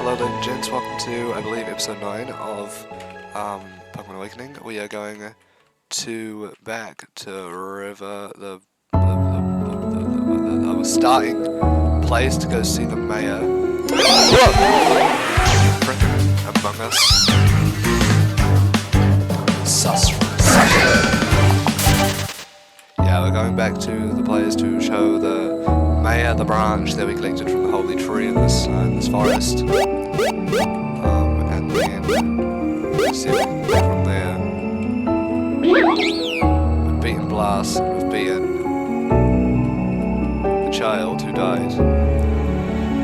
Hello ladies and gents, welcome to, I believe, episode 9 of Pokemon Awakening. We are going back to River, the starting place to go see the mayor. Frickin' Among Us. Sus. Yeah, we're going back to the place to show the mayor the branch that we collected from the holy tree in this forest. And then see if we can go from there. We've beaten Blast, we've beaten the child who died.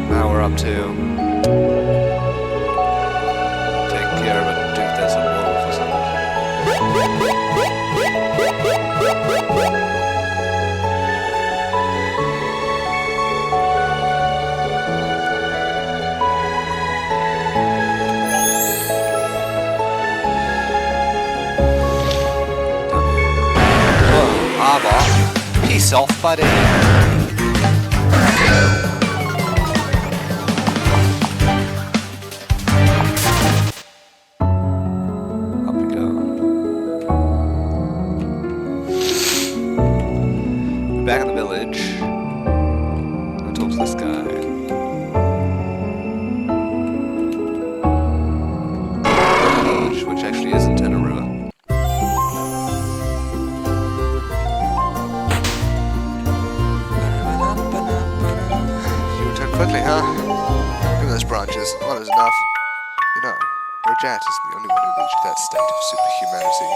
Now we're up to taking care of a dude that's a wolf or something. Peace off, buddy. Up we go. We're back in the village. I'll talk to this guy. Village, which actually isn't in a river. Quickly, huh? Look at those branches. One is enough. You know, Rajat is the only one who reached that state of superhumanity.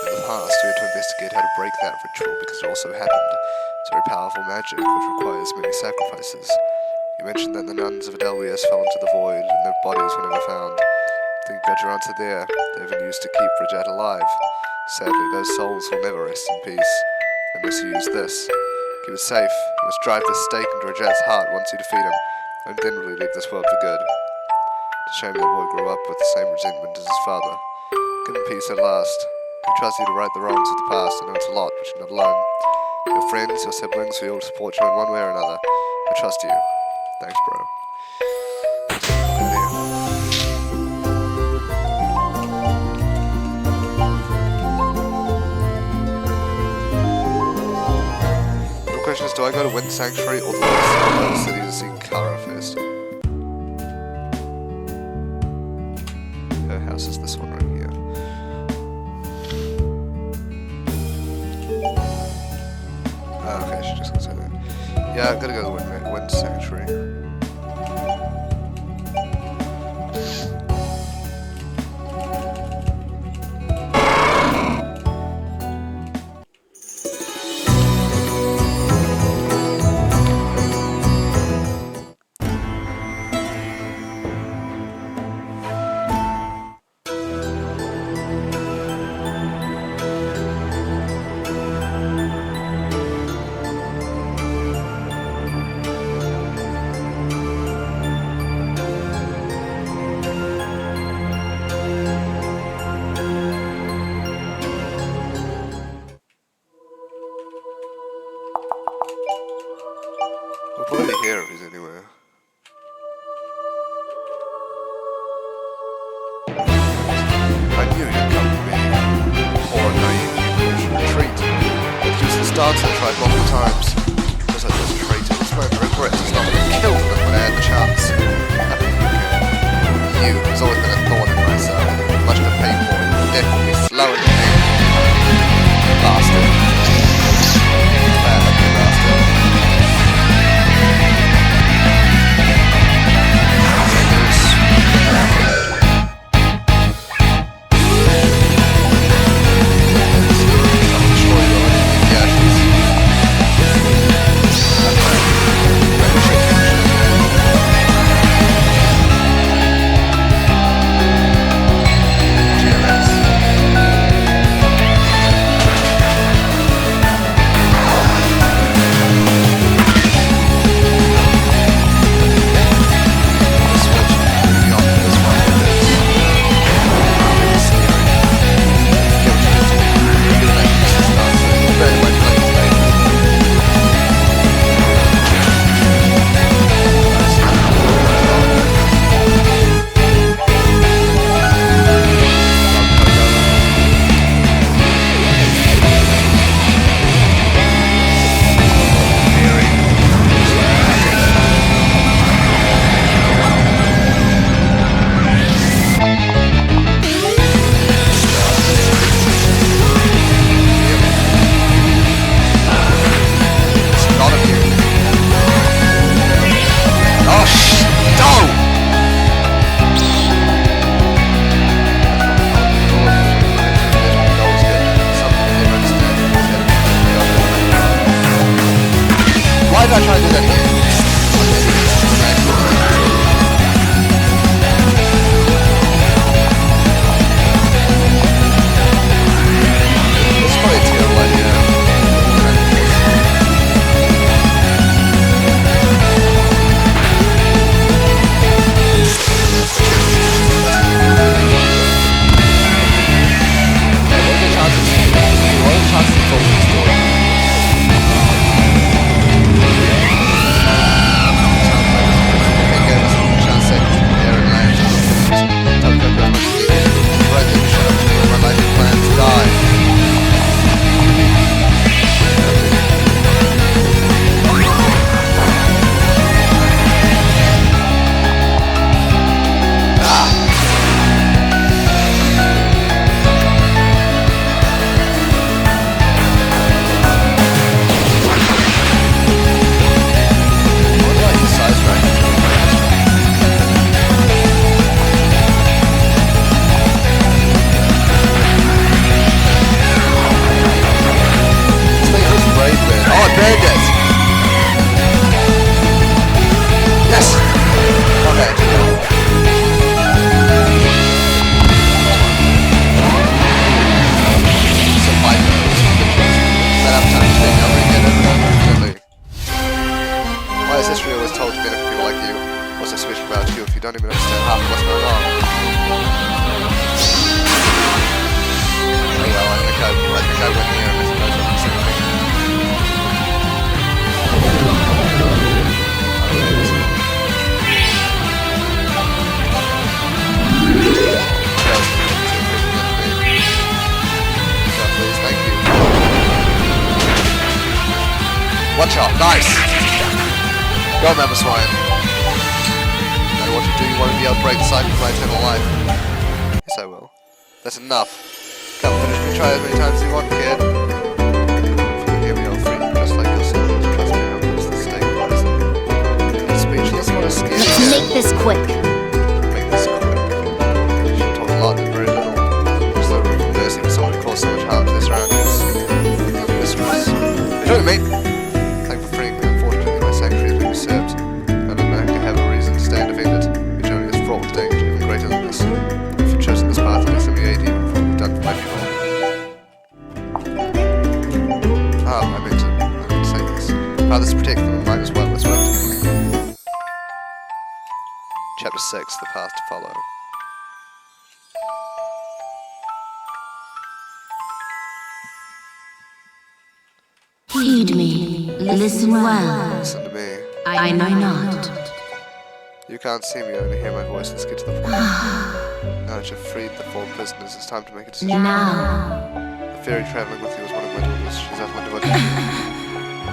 In the past, we had to investigate how to break that ritual because it also happened. It's very powerful magic, which requires many sacrifices. You mentioned that the nuns of Adelwius fell into the void and their bodies were never found. I think you got your answer there. They've been used to keep Rajat alive. Sadly, those souls will never rest in peace unless you use this. Keep it safe. You must drive this stake into Rajat's heart once you defeat him, and then really leave this world for good. It's a shame that boy grew up with the same resentment as his father. Give him peace at last. We trust you to right the wrongs of the past. I know it's a lot, but you're not alone. Your friends, your siblings, we all support you in one way or another. I trust you. Thanks, bro. Do I go to Wind Sanctuary or the West City to see Kara first? Her house is this one right here. Okay, she's just gonna say that. Yeah, I've gotta go to Wind Sanctuary. We'll probably hear if he's anywhere. I knew you'd come to me. Poor naive, you should retreat. I've used this dancing tribe multiple times. Because I just traitor. This moment of regret is not going to kill them when I had the chance. Nothing you can. You has always been a thorn in my side. Much to pay for. Definitely slow in the hand. Bastard. Bad bastard. so special about you if you don't even understand half of what's going on? There you go, I think I went here and knows what I'm saying. Please, thank you. Watch out, nice! Go, Mamoswine. No matter what you do, you won't be able to break the cycle of my eternal life. Yes, I will. That's enough. Come, finish me. Try as many times as you want, kid. Forgive me, old freak, just like your soul. Trust me, I'll lose the stake wisely. You're speechless, what a scare. Let's make this quick. Make this quick. She talked a lot and very little. There's no room for mercy for someone who caused so much harm to their surroundings. Mistress. You know what I mean? Thank for freeing me. Unfortunately, my sanctuary has been usurped. I don't know if you have a reason to stand defended. Your journey is fraught with danger, even greater than this. If you've chosen this path, at least let me aid you for what you've done for my people. Ah, I meant to say this. Fathers protect them, and mine as well. Let's work together. Chapter 6, The Path to Follow. Heed me. Listen well. Listen to me. I know not. You can't see me, only hear my voice. Let's get to the point. Now that you've freed the 4 prisoners, it's time to make a decision. Now. The fairy traveling with you is one of my daughters. She's utterly devoted to you.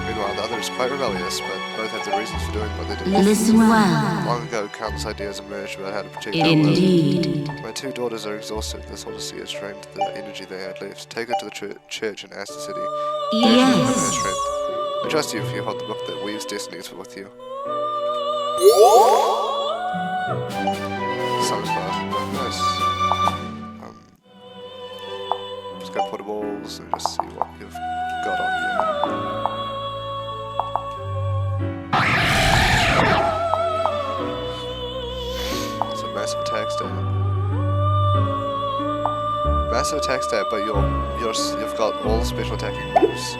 Meanwhile, the other is quite rebellious, but both have their reasons for doing what they do. Listen well. Long ago, countless ideas emerged about how to protect our world. Indeed. My 2 daughters are exhausted. This Odyssey has drained the energy they had left. Take her to the church in Asta City. Yes. I trust you if you hold the book that weaves destinies with you. Summer's far. Nice. Let's go portables and just see what you've got on you. It's a massive attack stat. Massive attack stat, but you've got all the special attacking moves.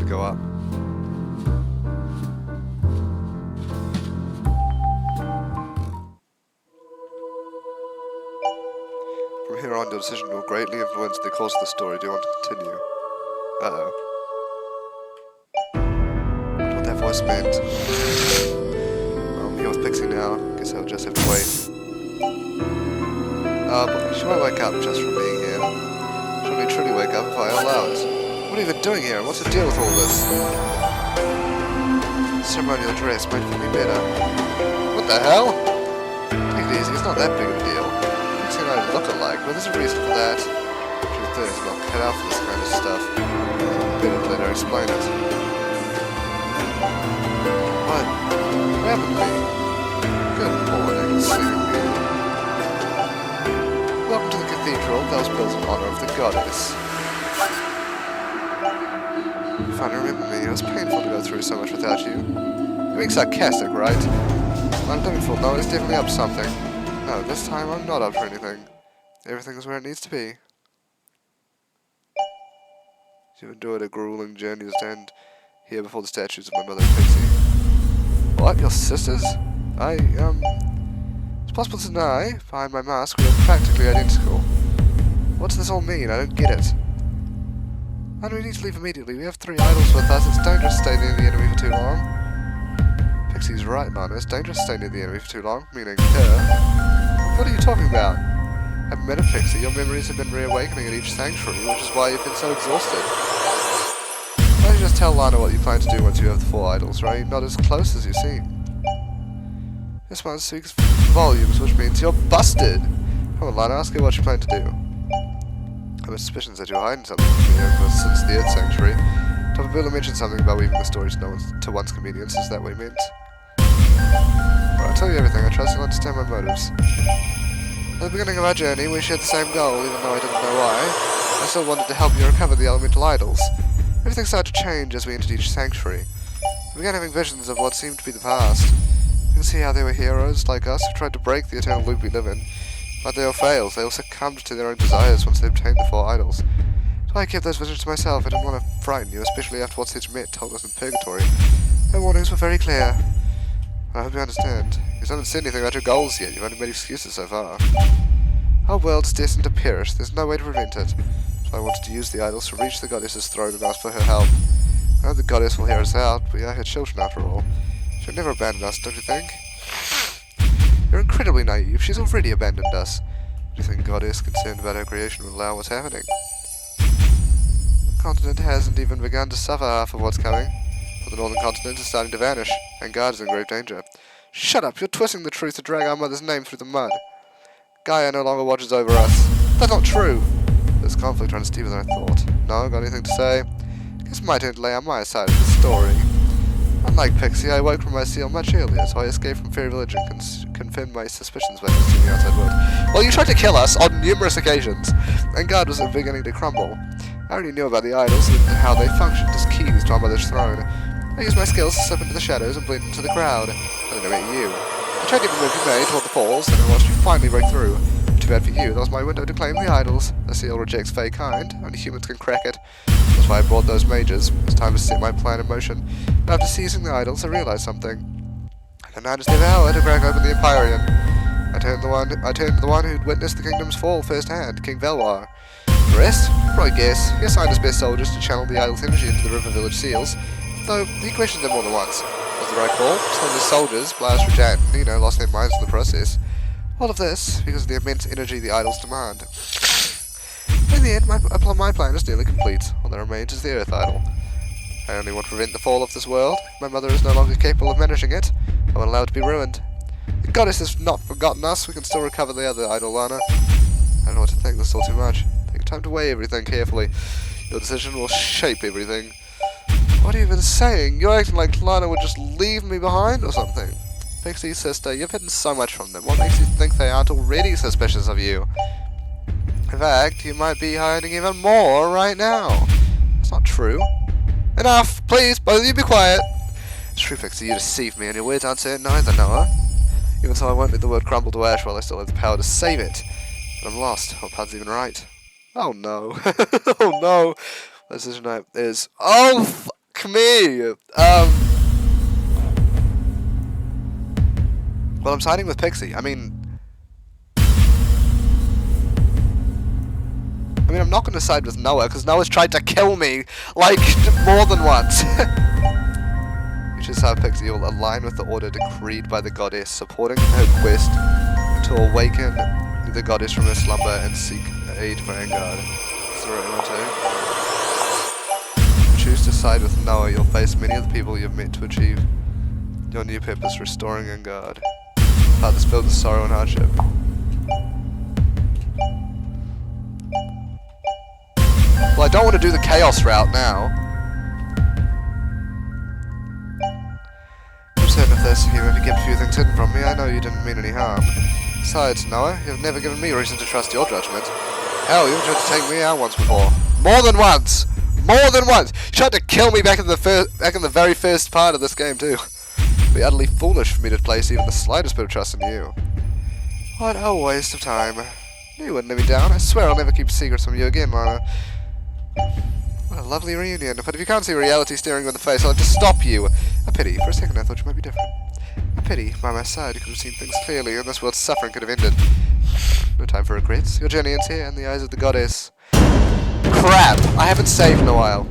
Go up. From here on, your decision will greatly influence the course of the story. Do you want to continue? Uh-oh. Not what that voice meant. Well, I'm here with Pixie now. Guess I'll just have to wait. But she might wake up just from being here. She'll only truly wake up if I allow it. What are you even doing here? What's the deal with all this? Ceremonial dress might fit me better. What the hell? Take it easy, it's not that big of a deal. Pixie and I look alike, but there's a reason for that. Truth is, I'm not cut out for this kind of stuff. Better let her explain it. What? What happened to me? Good morning, sleeping beauty. Welcome to the cathedral that was built in honor of the goddess. You finally remember me. It was painful to go through so much without you. You're being sarcastic, right? I'm looking for no, it's definitely up to something. No, this time I'm not up for anything. Everything's where it needs to be. You've endured a grueling journey to stand here before the statues of my mother and Pixie. What? Your sisters? It's possible to deny, behind my mask, we are practically identical. What's this all mean? I don't get it. Why do we need to leave immediately? We have 3 idols with us. It's dangerous to stay near the enemy for too long. Pixie's right, Mana. It's dangerous to stay near the enemy for too long. Meaning her. What are you talking about? Having met a Pixie, your memories have been reawakening at each sanctuary, which is why you've been so exhausted. Why did you just tell Lana what you plan to do once you have the 4 idols, right? Not as close as you seem. This one speaks volumes, which means you're busted! Come on, Lana, ask her what you plan to do. I have suspicions that you're hiding something from me ever since the Earth Sanctuary. Dr. Billa mentioned something about weaving the stories to one's convenience. Is that what he meant? Well, I'll tell you everything. I trust you'll understand my motives. At the beginning of our journey, we shared the same goal, even though I didn't know why. I still wanted to help you recover the elemental idols. Everything started to change as we entered each sanctuary. I began having visions of what seemed to be the past. You can see how they were heroes, like us, who tried to break the eternal loop we live in. But they all failed. They all succumbed to their own desires once they obtained the 4 idols. So I kept those visions to myself. I didn't want to frighten you, especially after what Sage Met told us in Purgatory. My warnings were very clear. I hope you understand. You haven't said anything about your goals yet. You've only made excuses so far. Our world's destined to perish. There's no way to prevent it. So I wanted to use the idols to reach the goddess's throne and ask for her help. I know the goddess will hear us out. We are her children after all. She'll never abandon us, don't you think? You're incredibly naive. She's already abandoned us. Do you think Goddess, concerned about her creation, will allow what's happening? The continent hasn't even begun to suffer half of what's coming. For the northern continent is starting to vanish, and Guard is in grave danger. Shut up! You're twisting the truth to drag our mother's name through the mud. Gaia no longer watches over us. That's not true! This conflict runs deeper than I thought. No, got anything to say? Guess my turn to lay on my side of the story. Unlike Pixie, I woke from my seal much earlier, so I escaped from Fairy Village and confirmed my suspicions by visiting the outside world. Well, you tried to kill us on numerous occasions, and Guard was beginning to crumble. I already knew about the idols and how they functioned as keys to our mother's throne. I used my skills to slip into the shadows and blend into the crowd. And then I met you. I tried to even move you toward the falls, and I watched you finally break through. Too bad for you, that was my window to claim the idols. The seal rejects fey kind, only humans can crack it. That's why I brought those mages. It was time to set my plan in motion. And after seizing the idols, I realized something. The night is never hour to crack open the Empyrean. I turned to the one who'd witnessed the kingdom's fall firsthand, King Velwar. The rest? Probably guess. He assigned his best soldiers to channel the idol's energy into the River Village seals, though he questioned them more than once. Was the right call? Some of his soldiers, Blast, Rajat, and Nino, lost their minds in the process. All of this because of the immense energy the idols demand. In the end, my plan is nearly complete. All that remains is the Earth Idol. I only want to prevent the fall of this world. My mother is no longer capable of managing it. I won't allow it to be ruined. The goddess has not forgotten us. We can still recover the other idol, Lana. I don't know what to think. This is all too much. Take time to weigh everything carefully. Your decision will shape everything. What are you even saying? You're acting like Lana would just leave me behind or something. Pixie, sister, you've hidden so much from them. What makes you think they aren't already suspicious of you? In fact, you might be hiding even more right now. That's not true. Enough! Please, both of you be quiet! It's true, Pixie, you deceived me, and your words aren't certain either, Noah. Even so, I won't let the world crumble to ash while I still have the power to save it. But I'm lost. What part's even right? Oh no. Oh no. The decision is... Oh, fuck me! Well, I'm siding with Pixie. I mean, I'm not going to side with Noah, because Noah's tried to kill me, like, more than once. Which is how Pixie will align with the order decreed by the goddess, supporting her quest to awaken the goddess from her slumber and seek aid for Engard. Is that what you want to do? Choose to side with Noah, you'll face many of the people you've met to achieve your new purpose, restoring Engard. A path is filled with sorrow and hardship. Well, I don't want to do the chaos route now. I'm certain of this. You maybe kept a few things hidden from me. I know you didn't mean any harm. Besides, Noah, you've never given me reason to trust your judgment. Hell, you tried to take me out once before. More than once! More than once! You tried to kill me back in the very first part of this game too. It'd be utterly foolish for me to place even the slightest bit of trust in you. What a waste of time. You wouldn't let me down. I swear I'll never keep secrets from you again, Lana. What a lovely reunion. But if you can't see reality staring you in the face, I'll just stop you. A pity. For a second I thought you might be different. A pity. By my side you could have seen things clearly, and this world's suffering could have ended. No time for regrets. Your journey ends here in the eyes of the goddess. Crap! I haven't saved in a while.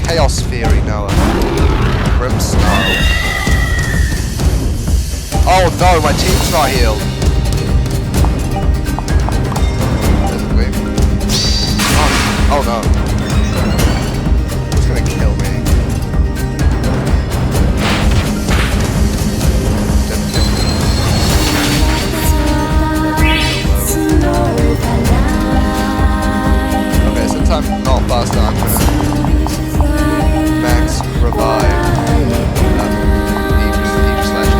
Chaos Fury, Noah. Brimstone. Oh no, my team's not healed. Oh no. It's gonna kill me. Okay, since I'm not faster, I'm gonna max revive. Eve slash.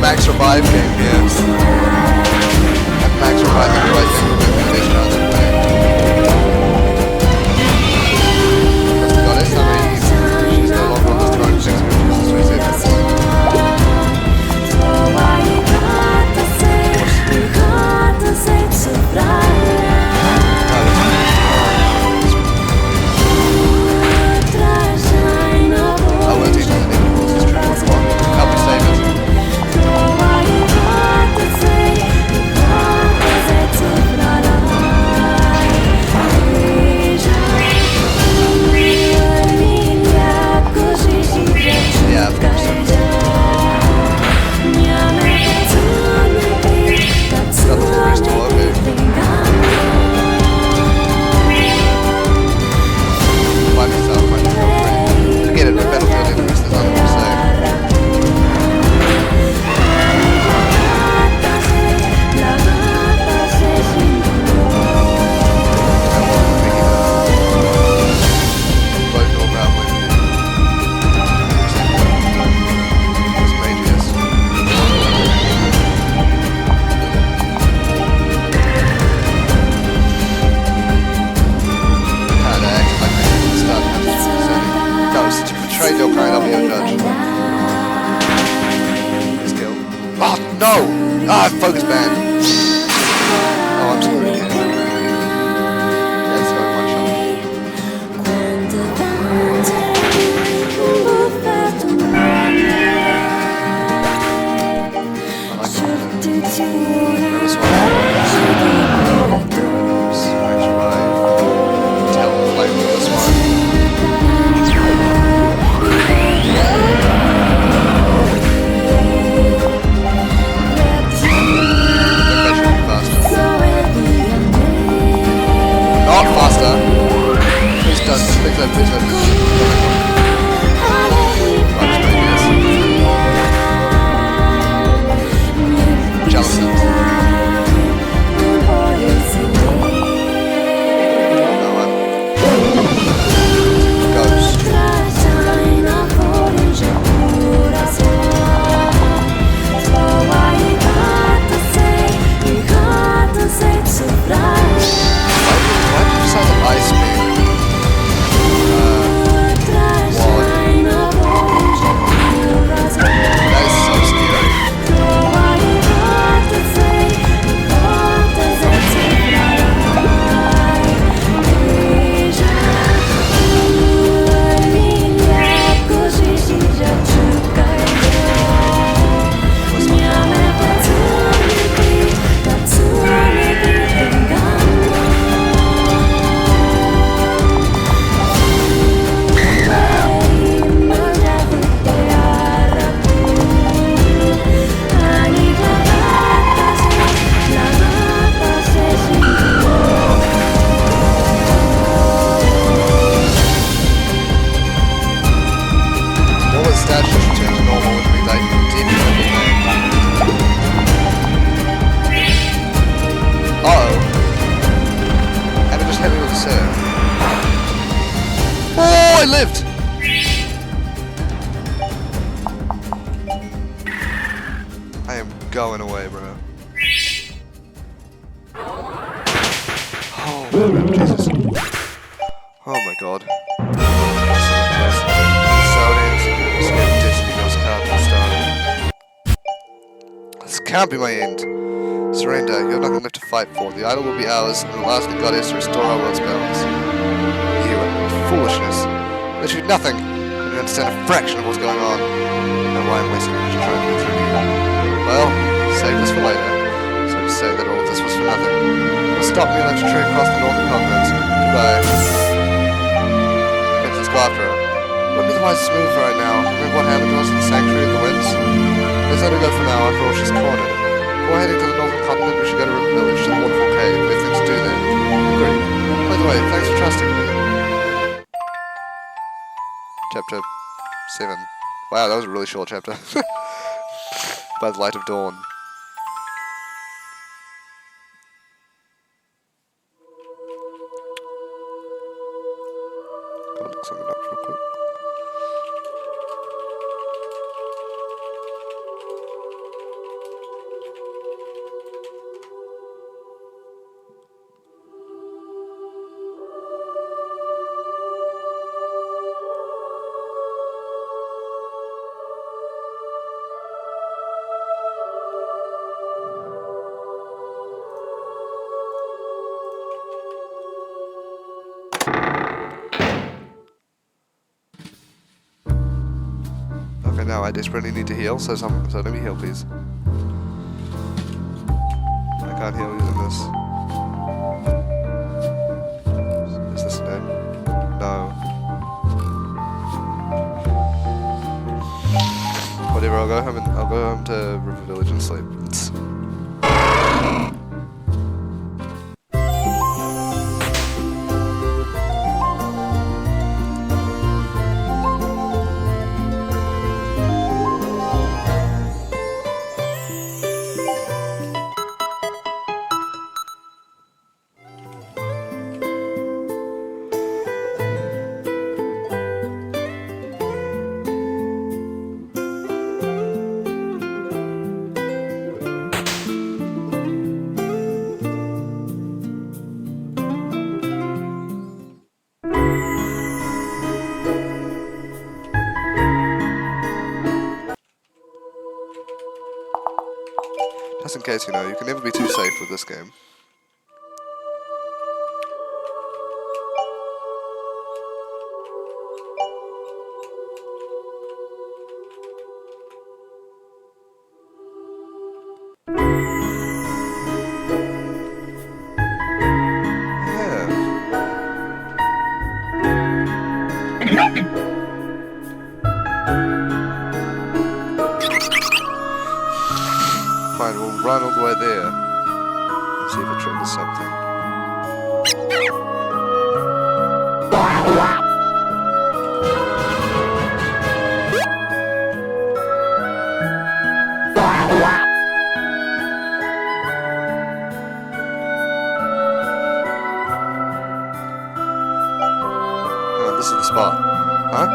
Max Revive game, yes. And Max Revive is the right thing for the condition on that thing. Let's be honest, I mean, she's no longer on the throne, she's going to use the 3 seconds. I will teach you the name of this true. Help me save it. Yeah, of course. Got the full restore, okay. Find yourself, find yourself. Forget it, the battlefield enemies, there's nothing to say. Your kind, I'll be your judge. Let's kill. Oh no! Ah, focus band. Oh, I'm screwed again. Yeah, let's go one shot. I like it. This one. Smash revive. Tell flame with this one. Not faster. Please don't. Please don't. I lived! I am going away, bro. Oh, Jesus. Oh my god. So it is. Let's get this because card and stone. can't be my end. Surrender. You have nothing left to fight for. The idol will be ours, and we'll ask the goddess to restore our world's balance. You and foolishness. Literally nothing. Couldn't understand a fraction of what's going on. And why I'm wasting energy trying to get through to you. Well, save this for later. So to say that all of this was for nothing. It'll stop me and let you trade across the northern continent. Goodbye. Princess Cloptra. Wouldn't be the wisest move right now. Remember what happened to us in the Sanctuary of the Winds? Let's let her go for now. After all, she's cornered. Before heading to the northern continent, we should go to River Village to the Waterfall Cave. We have things to do there. Agreed. By the way, thanks for trusting me. Chapter 7. Wow, that was a really short chapter. By the light of dawn. Gotta look something up real quick. Okay, now I desperately need to heal, so let me heal, please. I can't heal using this. Is this dead? No. Whatever, I'll go home to River Village and sleep. Just in case, you know, you can never be too safe with this game. Fine, we'll run all the way there. Let's see if it triggers something. Oh, this is the spot. Huh?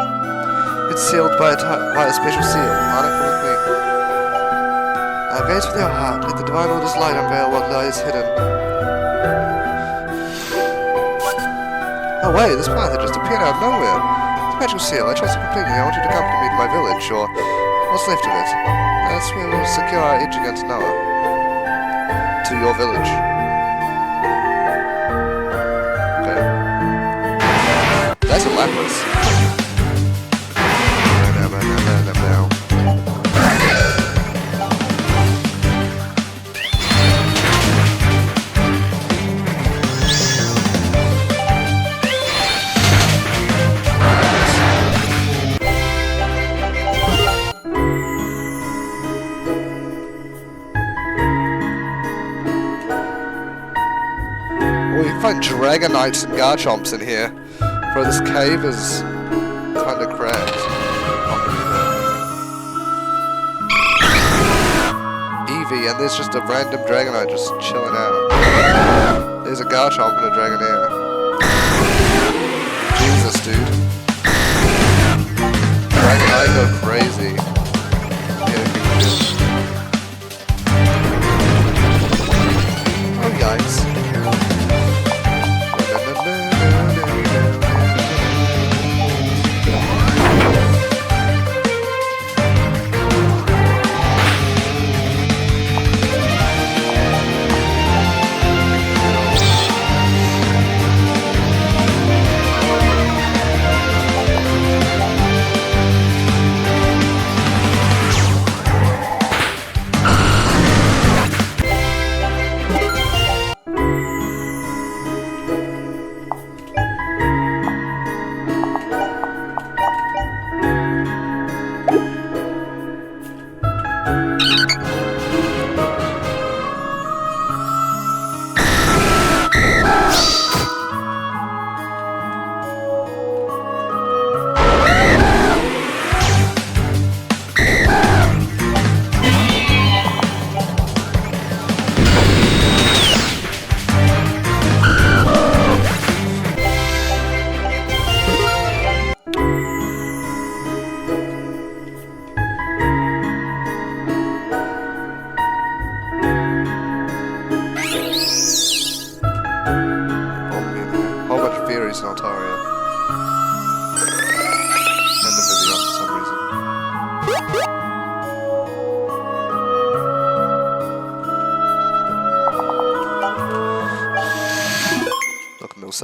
It's sealed by a special seal. On it, come with me. Gaze with your heart, let the divine order's light unveil what lies hidden. Oh wait, this path had just appeared out of nowhere. It's a magical seal, I trust it completely. I want you to accompany me to my village, or what's left of it. That's where we'll secure our edge against Noah. To your village. Okay. That's a Lapras. We find Dragonites and Garchomps in here. Bro, this cave is kinda cracked. Eevee, and there's just a random Dragonite just chilling out. There's a Garchomp and a Dragonair. Jesus, dude. Dragonite go crazy. Oh, yikes.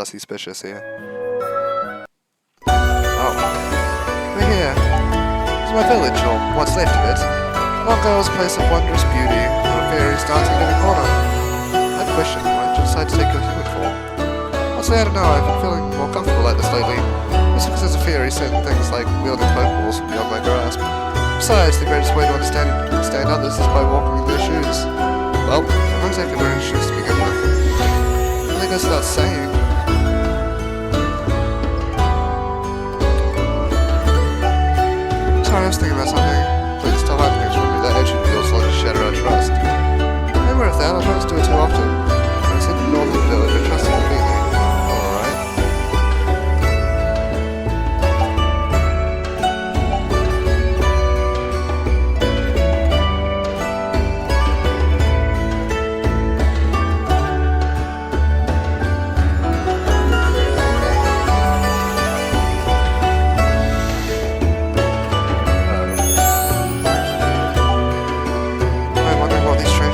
suspicious here. Oh. We're here. It's my village, or what's left of it. Long ago was a place of wondrous beauty, there were fairies dancing in every corner. I have a question, why did you decide to take your human form? Honestly, I don't know, I've been feeling more comfortable like this lately. Just because there's a fairy certain things like wielding pokeballs are beyond my grasp. Besides, the greatest way to understand others is by walking in their shoes. Well, I'm not exactly wearing shoes to begin with. I think that's without saying. Sorry, I was thinking about something. Please, stop hiding things from me. That edge feels like a shatter our trust. I'm aware of that. I try to do it too often. When I said the northern village, I trust you completely. Alright.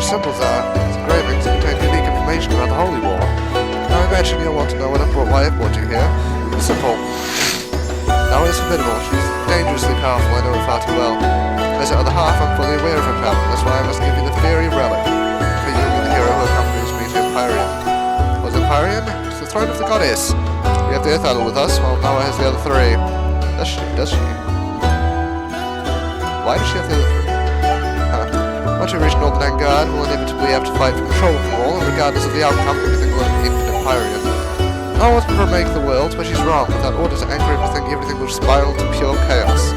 Symbols are. These engravings contain unique information about the Holy War. Now I imagine you'll want to know why I brought you here. It's simple. Now it's formidable. She's dangerously powerful, I know her far too well. As the other half, I'm fully aware of her power. That's why I must give you the fairy relic. For you and the hero who accompanies me to Empyrean. What's Empyrean? It's the throne of the goddess. We have the Earth Idol with us, while Noah has the other three. Does she? Why does she have the other three? Once we reach Northern Vanguard, we'll inevitably have to fight for control of them all, and regardless of the outcome, everything will end in Empyrean. No one will make the world, but she's wrong. Without order to anchor everything will spiral to pure chaos.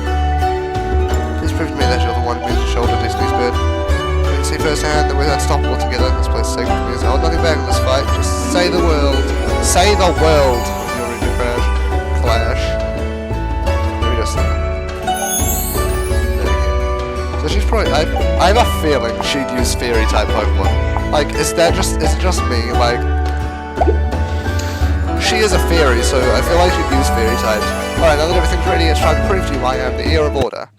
Please prove to me that you're the one being the shoulder Disney's bid. You can see firsthand that we're unstoppable together. This place is sacred to me, so I'll hold nothing back in this fight. Just say the world. Say the world! You're ready to crash. Clash. Maybe just say it. So she's probably, I have a feeling she'd use fairy type Pokemon. Like, is it just me? Like, she is a fairy, so I feel like she'd use fairy types. Alright, now that everything's ready, let's try to prove to you I am the heir of order.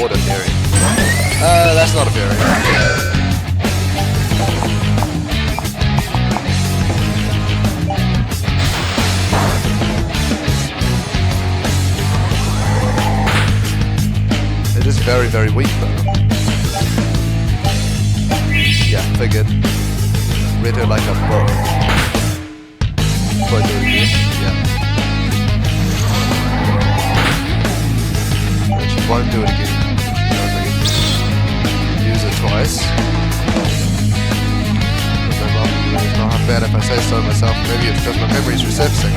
Order fairy. That's not a fairy. It is very, very weak though. Yeah, figured. Read her like a book. Quite do it again. Yeah. And she won't do it again. You know what I mean? Use it twice. It's not half bad if I say so myself. Maybe it's because my memory's resurfacing.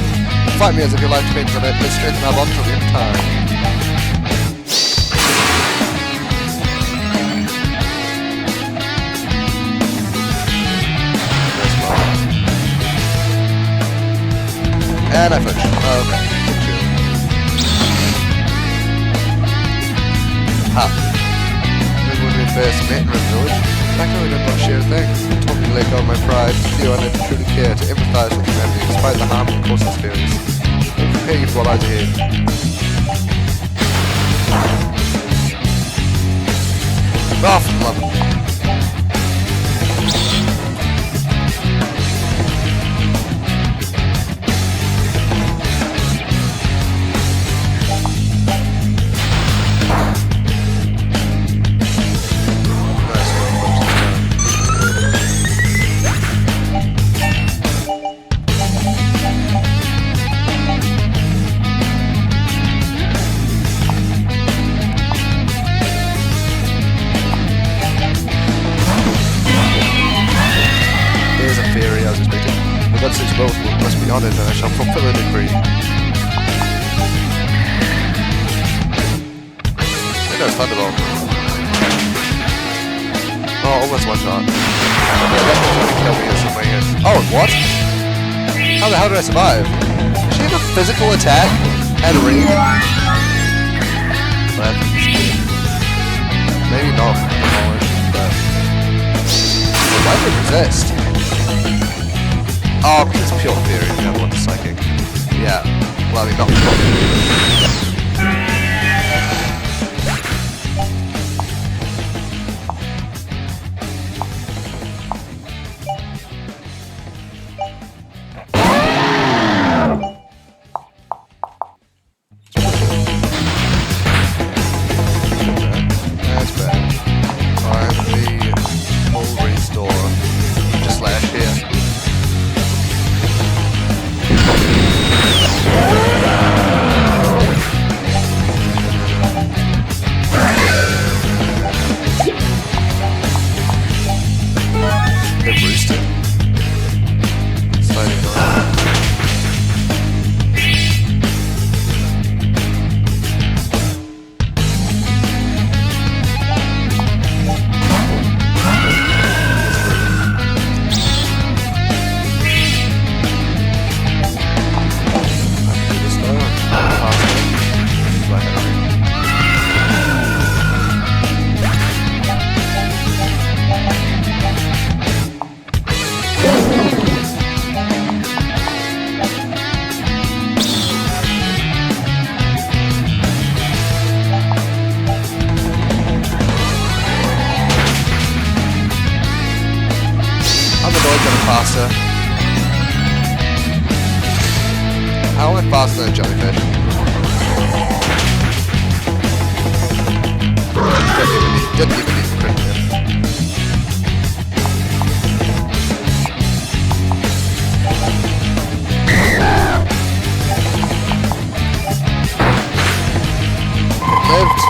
Fight me as if your life depends on it. Let's strengthen our bond till the end of time. And I finished. Okay. Ha. Remember when we first met in the village? Back when we did not share things. You taught me to let go of my pride, to feel I never truly care, to empathize with humanity despite the harm it causes fairies. I will prepare you for what lies ahead. Oh, for love of me. Both must be honored, and I shall fulfill a decree. There goes Thunderbolt. Oh, almost one shot. Yeah, that was going to kill me in some way. Oh, what? How the hell did I survive? Does she have a physical attack and a ring? But maybe not from the knowledge, but why would it resist? Oh, because it's pure theory, the other one's psychic. Yeah, well, I mean, not pure. How am I faster than a jellyfish? Didn't even need to crit him. Lived.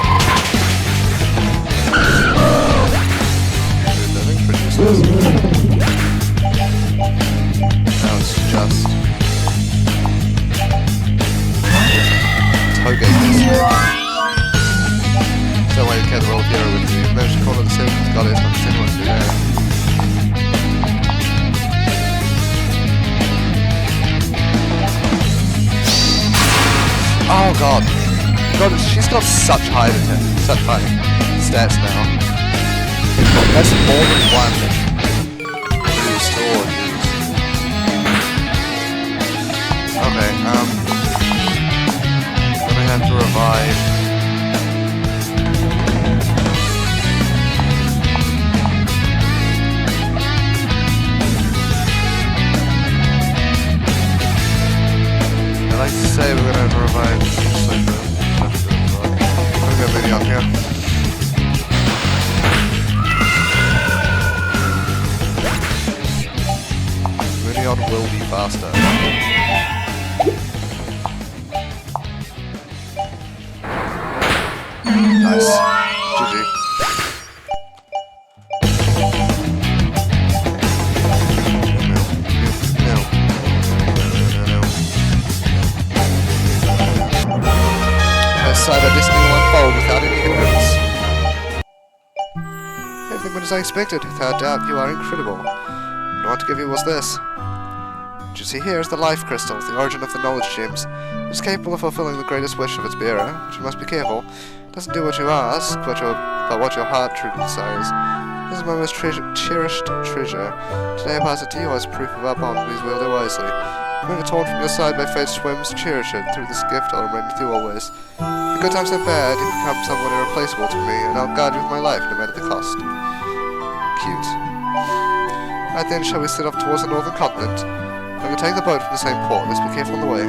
Living pretty useless. Now it's just Toge this. So why you can't roll hero with you. You managed to corner the same goddess, not the same one to do there. Oh god. God, she's got such high stats now. That's more than one. Boost or use. Okay, gonna have to revive. I like to say we're gonna have to revive Sofa. I'm gonna go Minion here. Minion will be faster. Nice. GG. Cyber Disney will unfold without any hindrance. Everything went as I expected. Without doubt, you are incredible. What I want to give you was this. What you see here is the Life Crystal, the origin of the Knowledge Gems. It is capable of fulfilling the greatest wish of its bearer, but you must be careful. It doesn't do what you ask, but what your heart truly desires. This is my most cherished treasure. Today I pass it to you as proof of our bond. Please wield it wisely. Remember, torn from your side by fate's whims, cherish it. Through this gift I'll remain with you always. In good times and bad, you become someone irreplaceable to me, and I'll guard you with my life, no matter the cost. Cute. Right then, shall we set off towards the northern continent? I'm going to take the boat from the same port. Let's be careful on the way.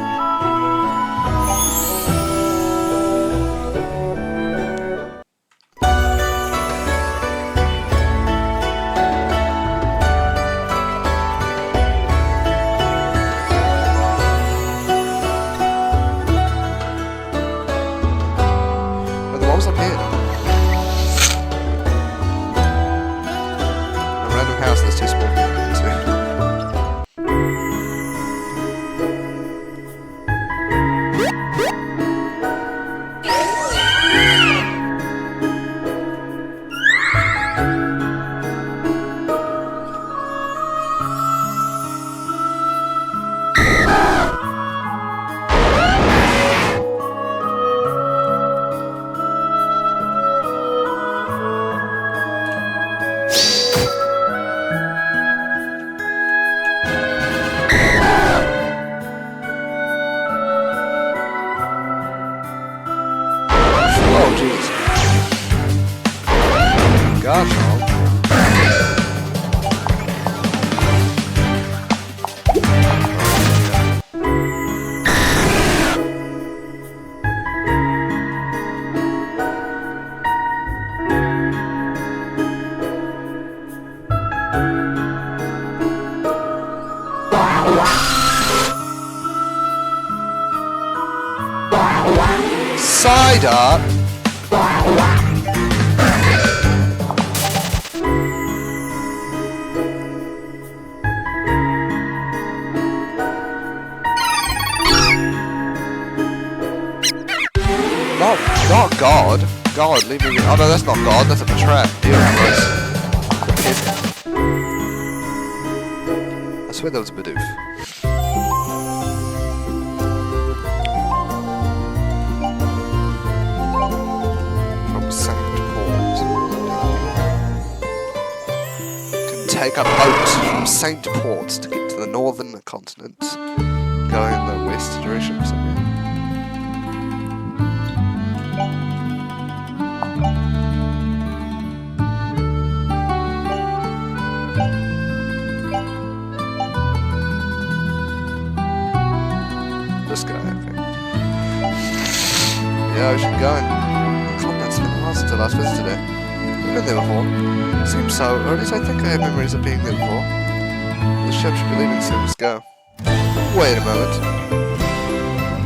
Cider? Not God. God, leave me. Oh no, that's not God. That's a trap. Deal with. I swear that was a Bidoof. Take a boat from Saint Port to get to the northern continent, going in the west direction or something. This guy. Okay. Yeah, we should go and... God, that's been a while since I last visited it. I've been there before. Seems so, or at least I think I have memories of being there before. The ship should be leaving soon. Let's go. Wait a moment.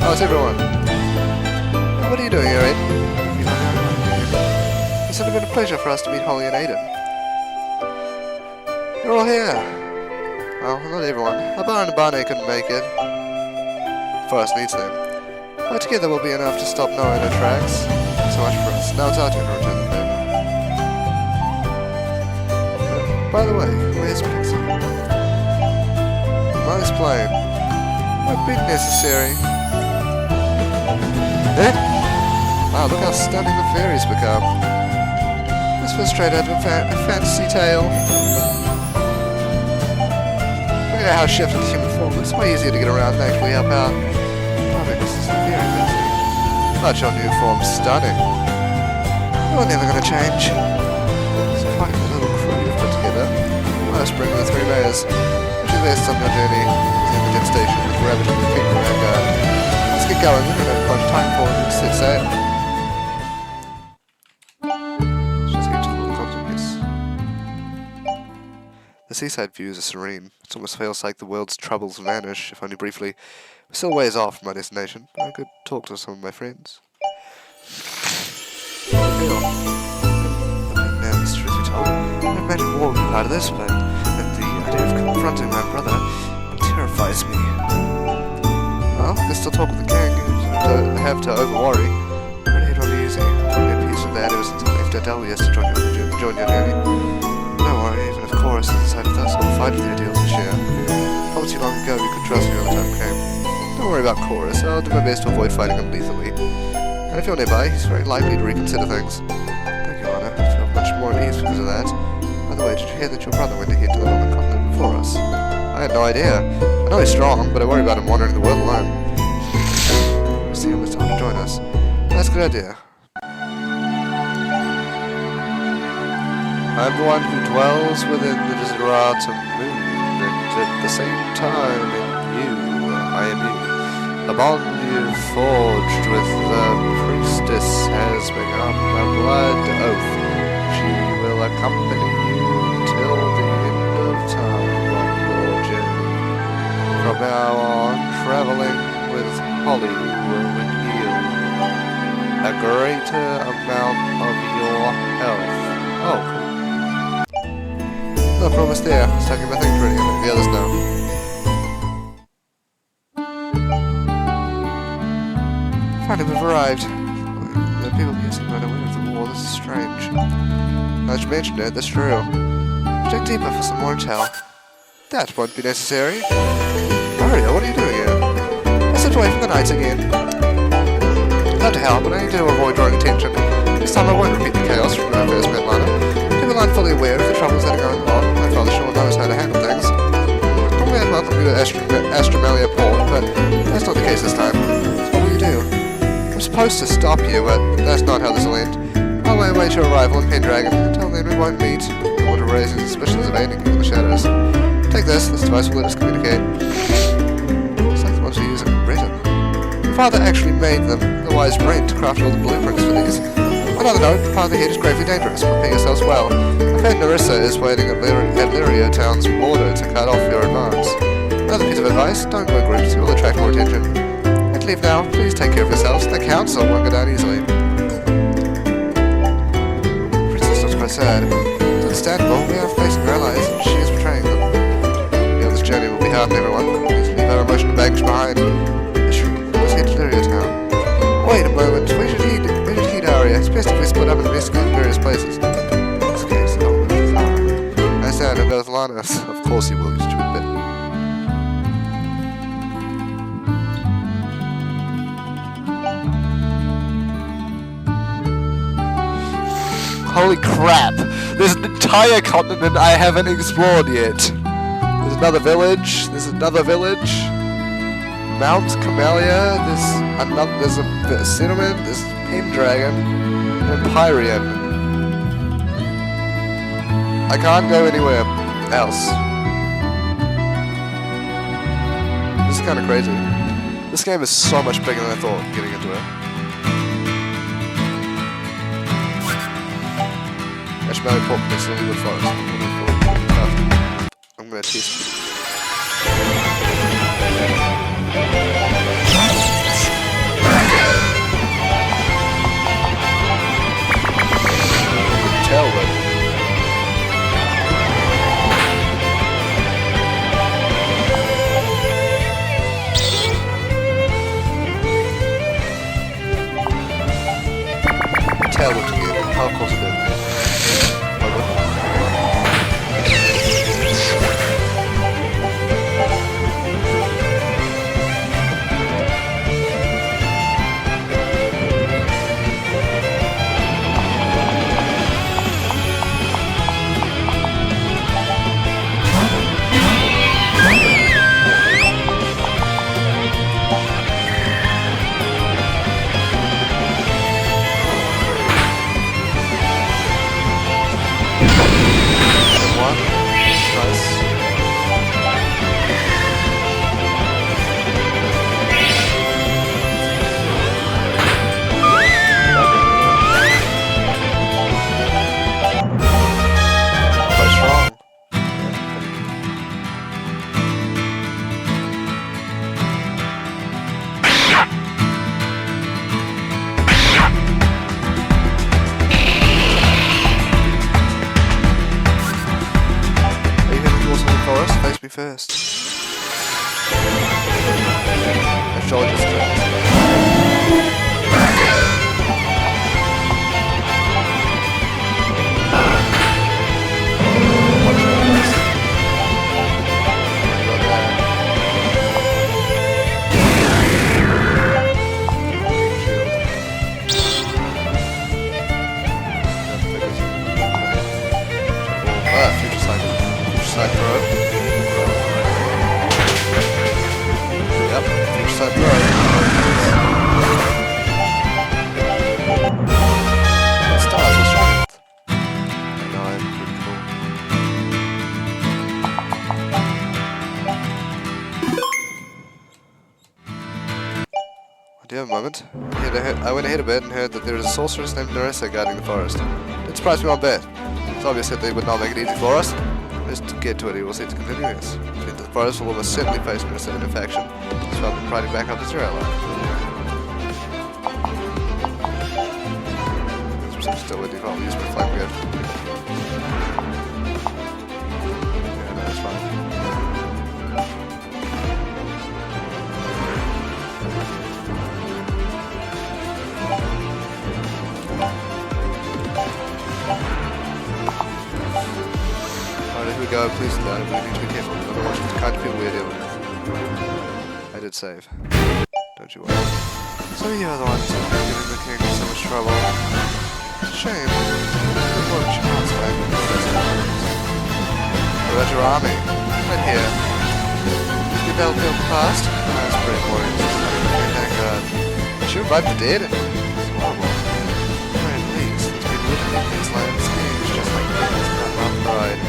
Oh, it's everyone. What are you doing here, Aiden? It's only been a pleasure for us to meet Holly and Aiden. You're all here. Well, not everyone. Abar and Barney couldn't make it. Forrest needs them. But together we'll be enough to stop Noah in her tracks. So much for us. Now it's our turn to return the favor. By the way, where's Pixie? Nice plane. Might be necessary. Eh? Wow, look how stunning the fairies become. This was straight out of a fantasy tale. Look at how it shifted to human form. It's way easier to get around and actually help out. Oh, this is the fairy fantasy. But your new form's stunning. You're never gonna change. It's quite a little crew you've put together. Let's bring the three mayors. Which is based on your journey to the jet station with Rabbit and the King of Vanguard. Let's get going. We don't have much time for it to set sail. The seaside views are serene. It almost feels like the world's troubles vanish, if only briefly. We're still a ways off from my destination. I could talk to some of my friends. How do you feel? Now, this truth be told, I imagine war would be part of this, but the idea of confronting my brother terrifies me. Well, I can still talk with the king. I have to over-worry. Really, it'll be easy. I made peace with that ever since I left Adelius to join your journey. Don't worry, even if Chorus has decided with us, I'll fight for the ideals we share. I told you long ago you could trust me when the time came. Don't worry about Chorus, I'll do my best to avoid fighting him lethally. And if you're nearby, he's very likely to reconsider things. Thank you, Anna. I feel much more at ease because of that. By the way, did you hear that your brother went ahead to live on the continent before us? I had no idea. I know he's strong, but I worry about him wandering the world alone. See him this time to join us. That's a good idea. I am the one who dwells within the Desiderata moon, and at the same time in you, I am you. The bond you've forged with the priestess has become a blood oath. She will accompany you till the end of time on your journey. From now on, traveling with Holly will yield a greater amount of your health. Oh, cool. Look, we're almost there. It's taking my things ready and let the others know. Finally, we've arrived. The people here seem unaware of the war. This is strange. Now that you mentioned it, that's true. Dig deeper for some more intel. That won't be necessary. Mario, what are you doing here? I slipped away from the knights again. I'd love to help, but I need to avoid drawing attention. This time I won't repeat the chaos from when I first met Lana. People aren't fully aware of the troubles that are going on. My father sure knows how to handle things. Normally I'd welcome you to Astromelia Port, but that's not the case this time. So what will you do? I'm supposed to stop you, but that's not how this will end. I'll await your arrival in Pendragon. Until then we won't meet. I want to raise any suspicions of aiding you in the shadows. Take this device will let us communicate. It's like the ones we use in Britain. Your father actually made them, the wise brain, to craft all the blueprints for these. On another note, the path ahead is gravely dangerous. Prepare yourselves well. I've heard Nerissa is waiting at Lyria Town's border to cut off your advance. Another piece of advice, don't go in groups, you will attract more attention. And leave now, please take care of yourselves. The council won't go down easily. The princess looks quite sad. It's understandable, we are facing her allies, and she is betraying them. Yeah, this journey will be hard on everyone. Please leave our emotional baggage behind. Let's head to Lyria Town. Wait a moment, we should heed Aria. It's best if we split up and investigate various places. In this case, I'll go with Lana. I said I'll go with Lana. Of course he will, you stupid bit. Holy crap! There's an entire continent I haven't explored yet. There's another village. There's another village. Mount Camellia. There's a settlement. There's Pendragon, and Pyrian. I can't go anywhere else. This is kind of crazy. This game is so much bigger than I thought getting into it. Marshmallow pork mix in Leeward Forest. I'm gonna test it. Tell but tell what to get. How close it is. First. George's turn. Future side throw. Side throw. Stars or strength. No, pretty cool. Do you have a moment? I went ahead a bit and heard that there is a sorceress named Nerissa guarding the forest. Didn't surprise me one bit. It's obvious that they would not make it easy for us. Just to get to it, he will seek to continue this. The forest will almost certainly face Nerissa in infection. So I've been riding back up to zero line. I'm still with you, I'll use my flame good. Yeah, no, it's fine. Alright, here we go, please no, we need to be careful, otherwise it's the kind of people we're dealing with. I did save. Don't you worry. So you're the ones who are giving the king so much trouble. It's a shame. Good work, chance, man. What about your army? Right here. Did the battlefield past? That's pretty boring. Thank God. She revived the dead? It's horrible. Right, please. These people living in these lands schemes just like this. Not my pride.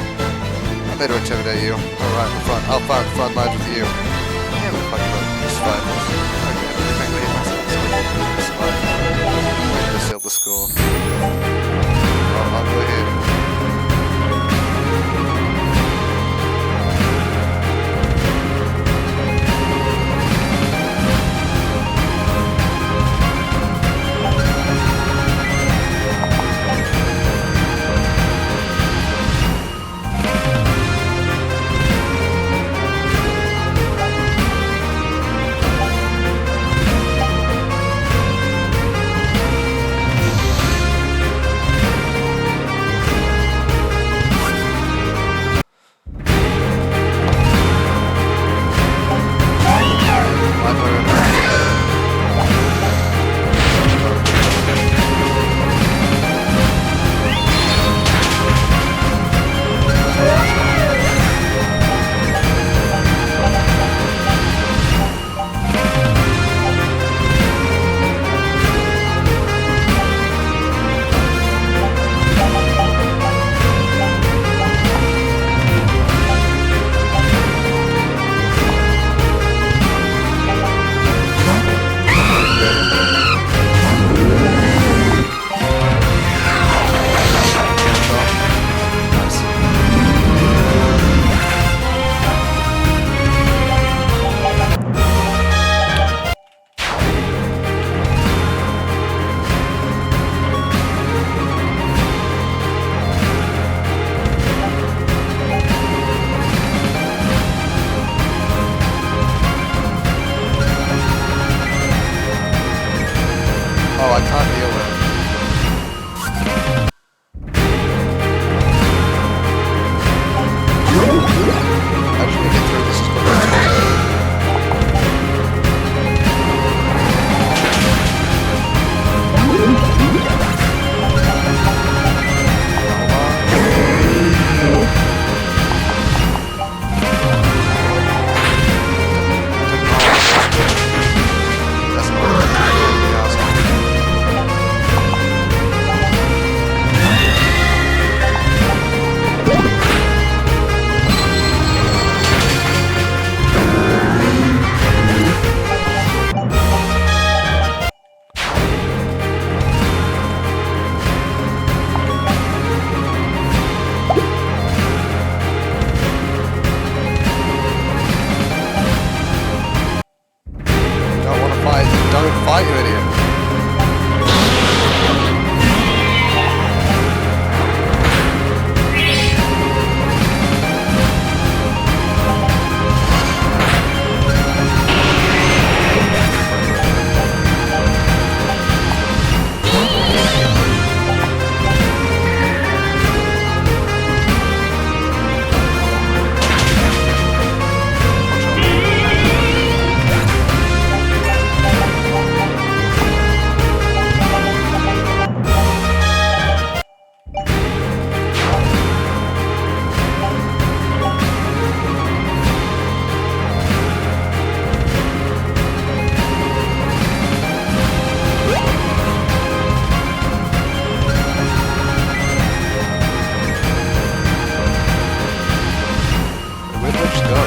I'll later intimidate you. Alright, I'll fight the front lines with you. Yeah, we're fucking about survivors. Okay, I think I hate myself, so survive. I'm gonna seal the score. I'll go ahead. fight, you idiot. Where'd Rich go?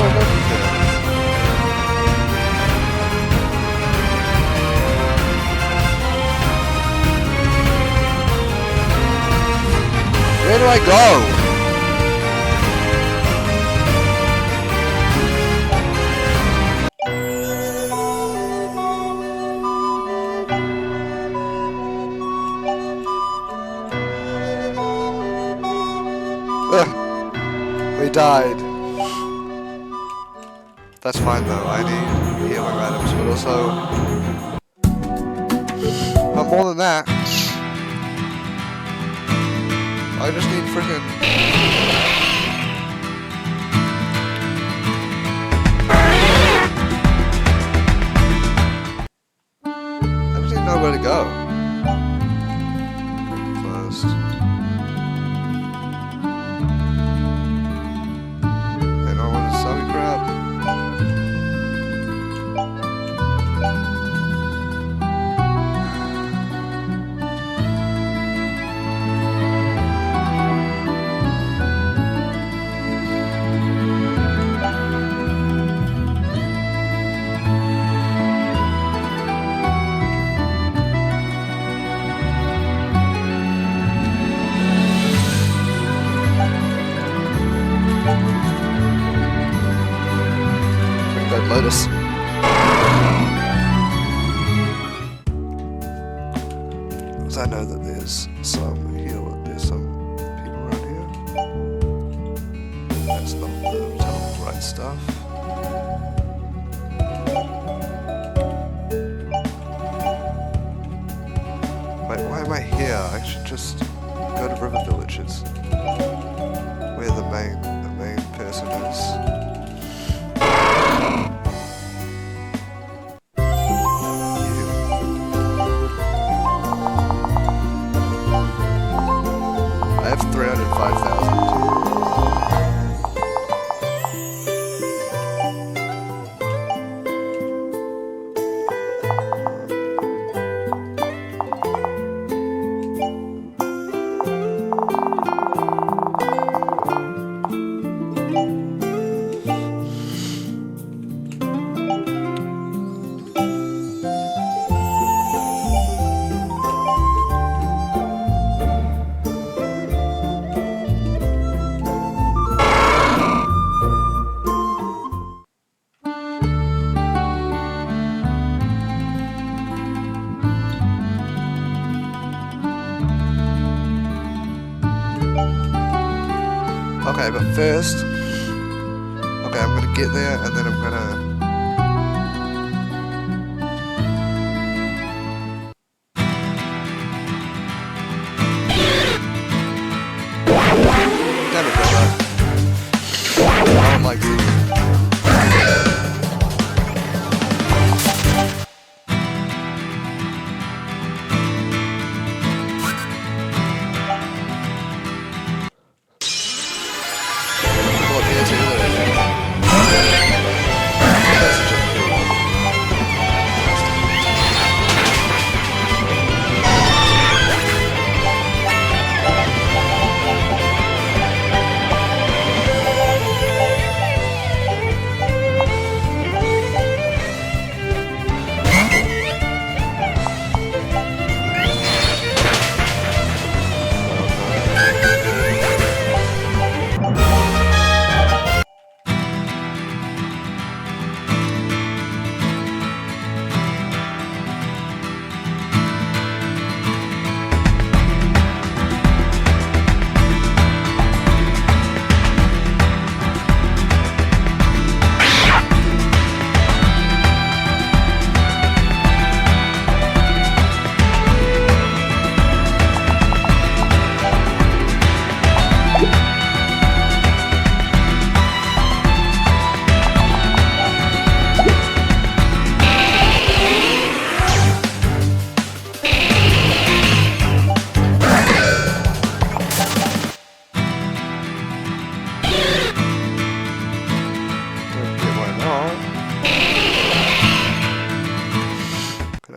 Oh, look at that. Where do I go? Ugh, we died. That's fine though, I need healing items, but also... But more than that... I just need freaking... I just need to know where to go. First. And I want to sorry crap. Red Lotus. Because I know that there's some here, there's some people around here. That's not the right stuff. Wait, why am I here? I should just go to River Villages. Where the main person is. I have 305,000. Okay, but first, okay, I'm gonna get there and then I'm gonna. Damn it, brother. I don't like you.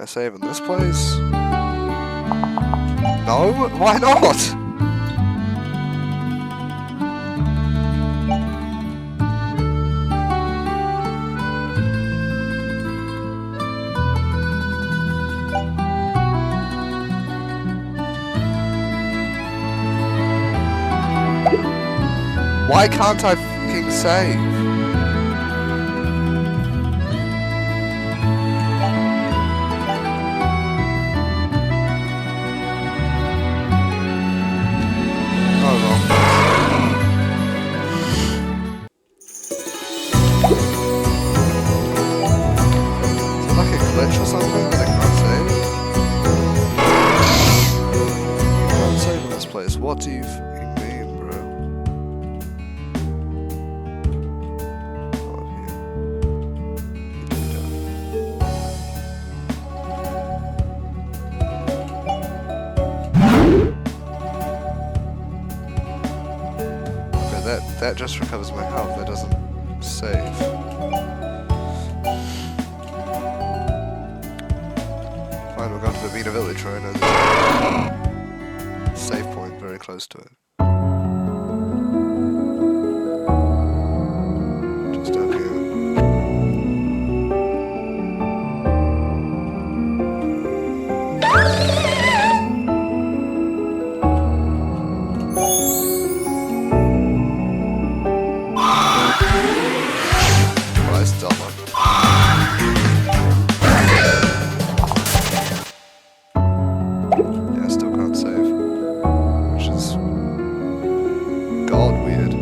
I save in this place? No? Why not? Why can't I fucking save? Oh well. Is it like a glitch or something that I can't save? I can't save in this place. What do you fucking mean, bro? That just recovers my health, that doesn't save. Fine, we're going to the Vita Village, right? And there's a save point very close to it. Just down here. Yeah, still can't save. Which is god weird.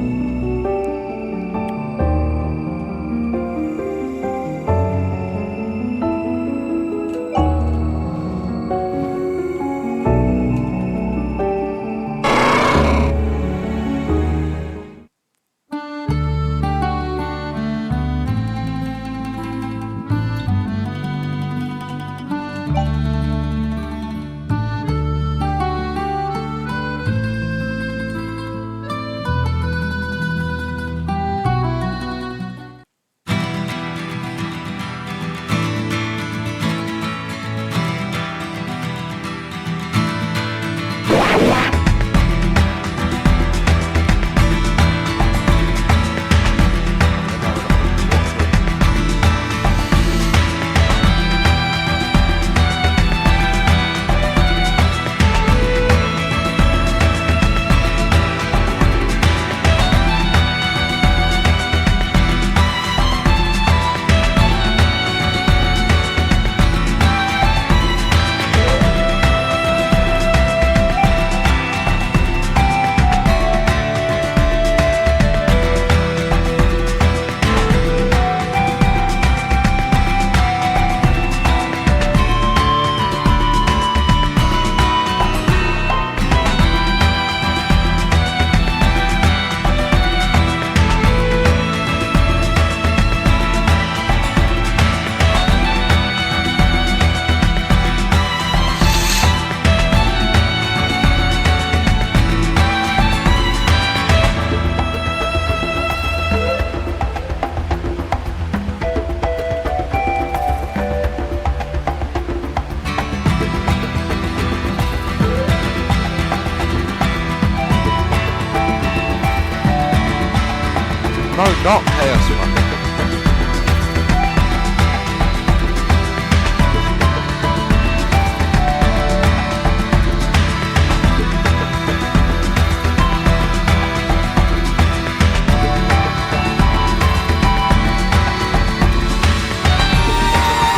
No, not Chaos One.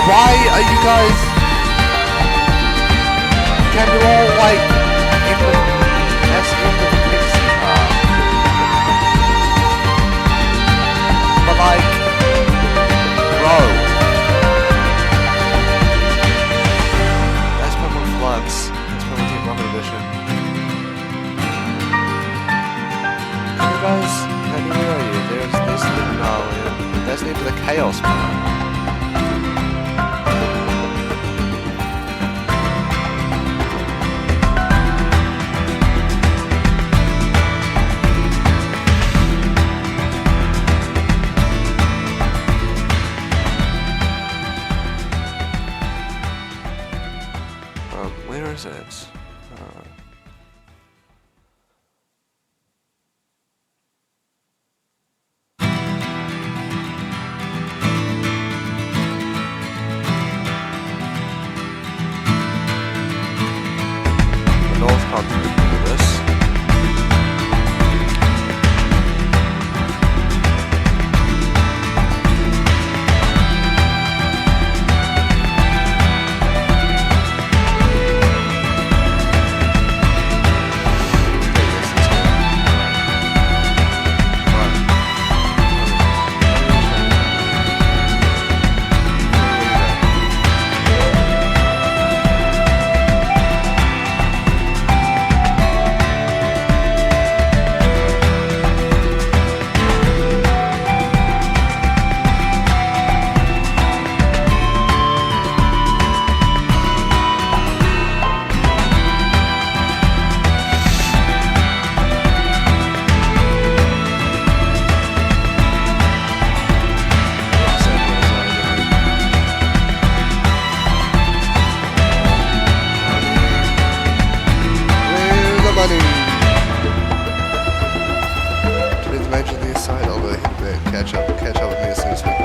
Why are you guys? Can you all like in the pixie car? But like, bro. Let's put on Flux. Let's put on Team Rocket Edition. Can you guys? Where are you? There's this Luminaria. There's even the Chaos Man.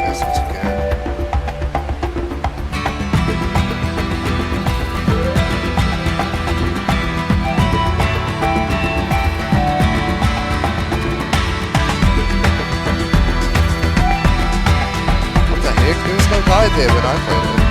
guess once again. What the heck? There was no guide there when I played it.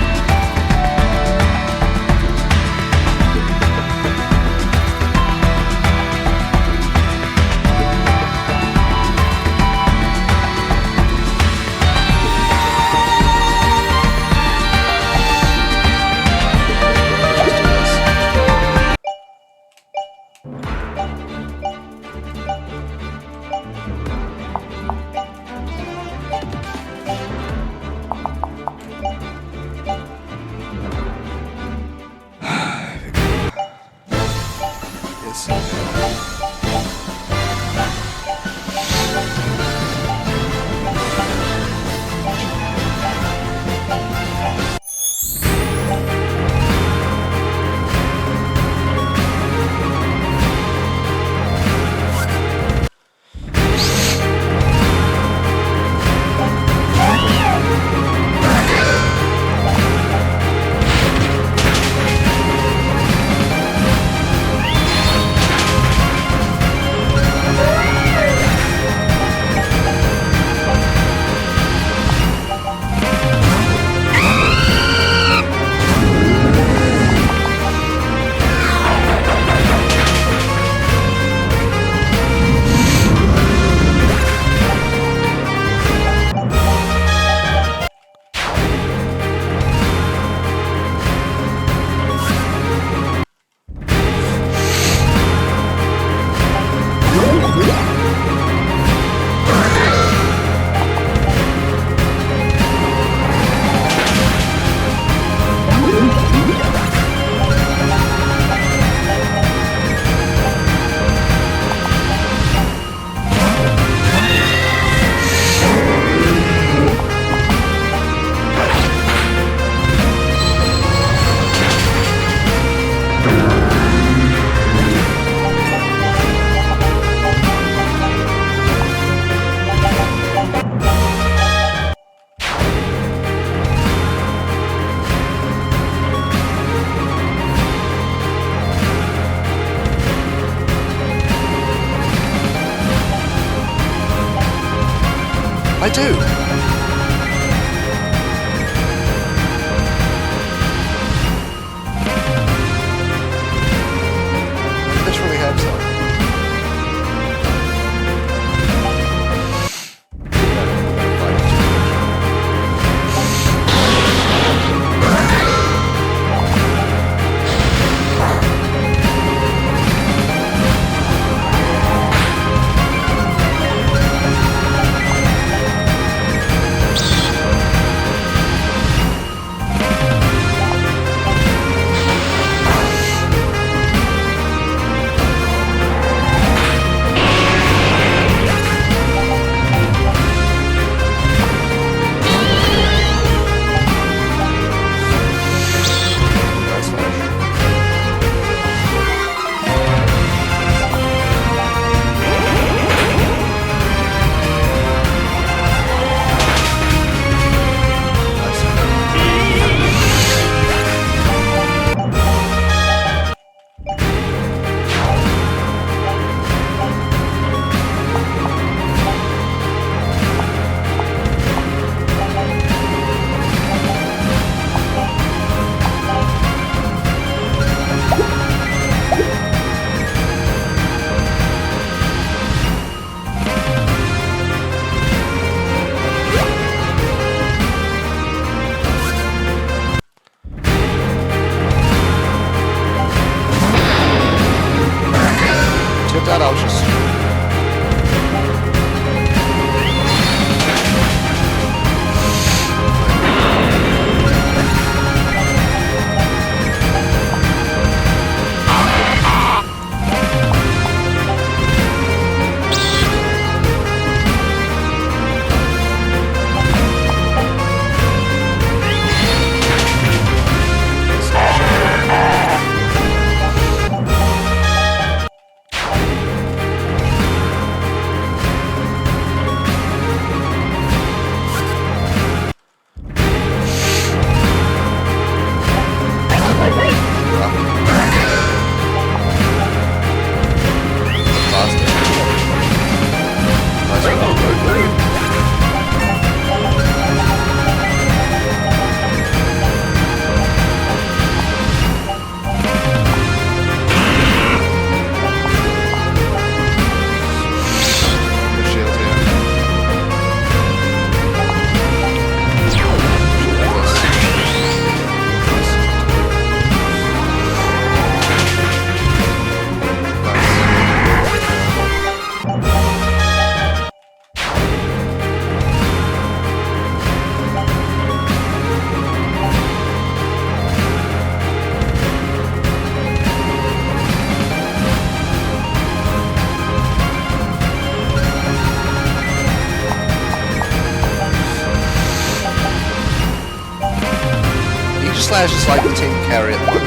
Aegislash is like the team carry at the moment.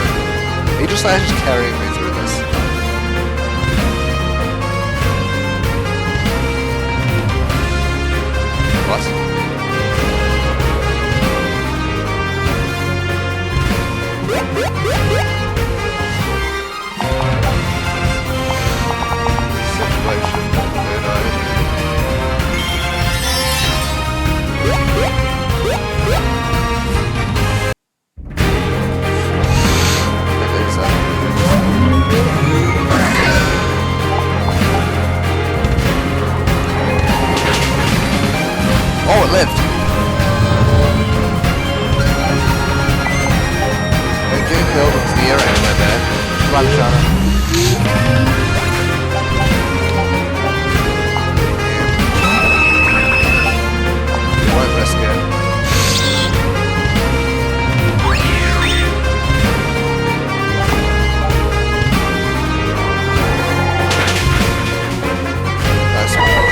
Aegislash is carrying me through this. What? Situation. Good idea. Oh, it lived. It didn't build into the air anywhere there. Run, Shana. Won't risk it. Nice one.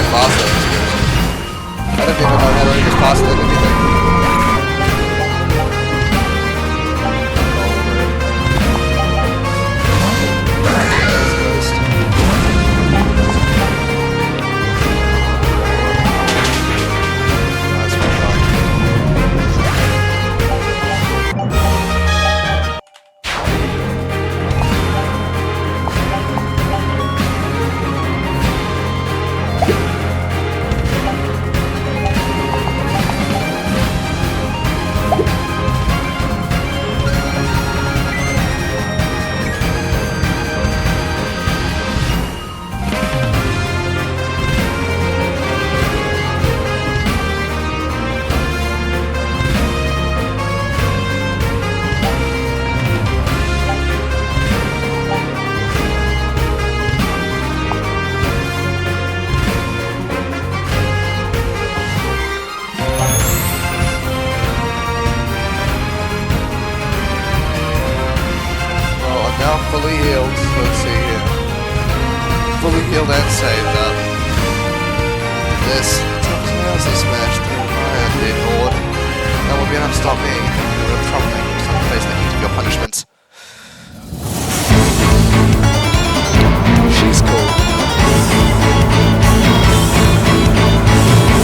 going faster. That's good. I don't even know how to make this faster than anything. Fully healed, let's see here. Fully healed and saved up. This took a smash through my undead horde. That will be enough to stop me. You're in trouble, making yourself face the heat of your punishments. She's cool.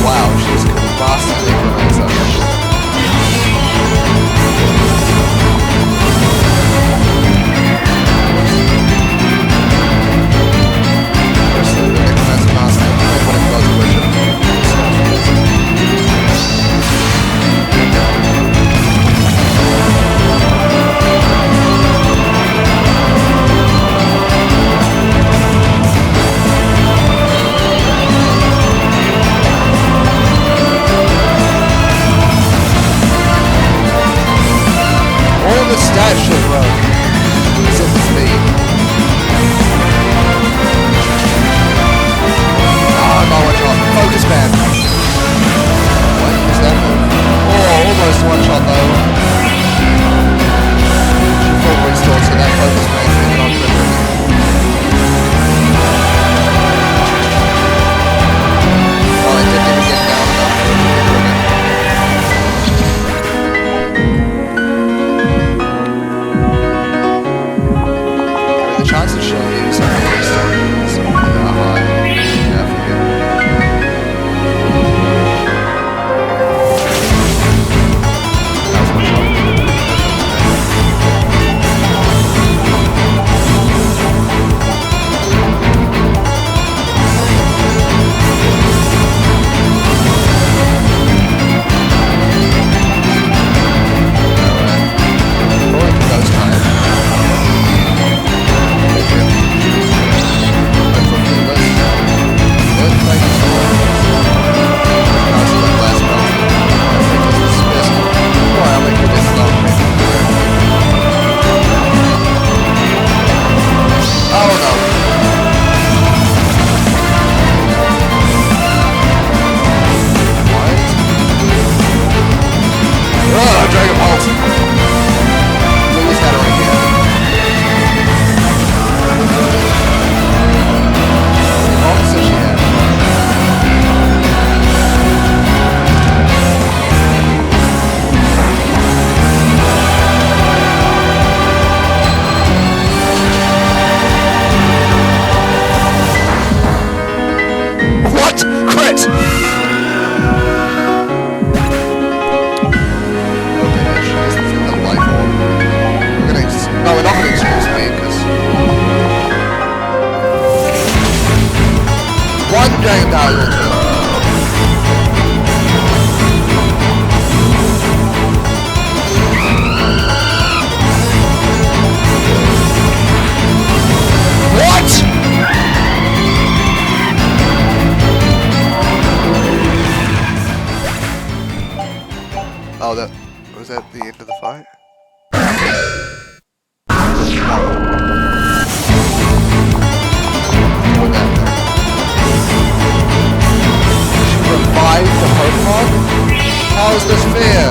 Wow, she's cool. Bastard Necromancer. That should run. This is the speed. Oh, no one shot. Focus man. What is that move? Oh, almost one shot though. Full restore, so that focus man can get on tripping. Oh, it didn't even get down enough for it to be tripping. Chance to show you something high. Yeah, I forget. That was one shot. Alright. Rolling for those times. Dragon Bolt! Louis had it right here. Oh, so she had. What? Crit! No, we're not going to excuse me, because... One Dragon Dagger will do. What?! Oh, that... was that the end of the fight? Revive the Pokemon? How is this fair?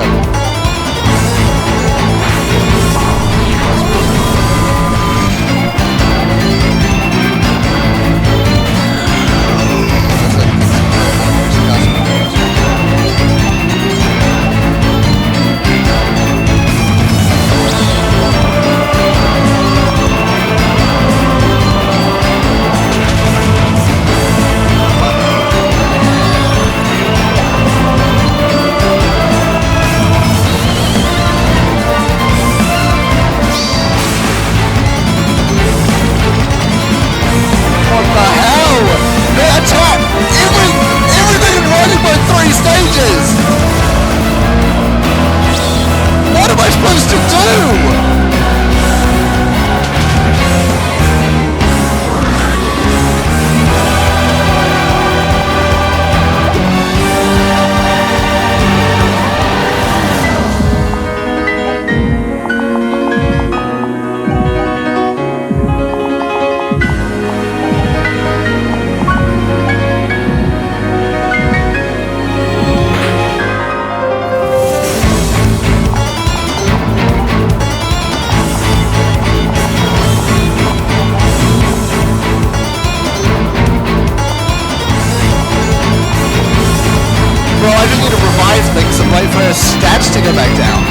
wait for her stats to go back down.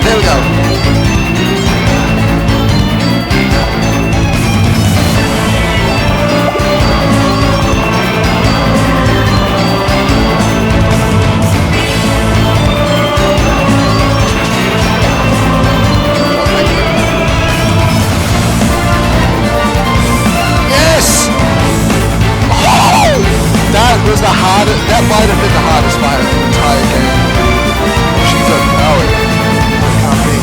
There we go. That was the hardest, that might have been the hardest fight of the entire game. She's overpowered. It can't be.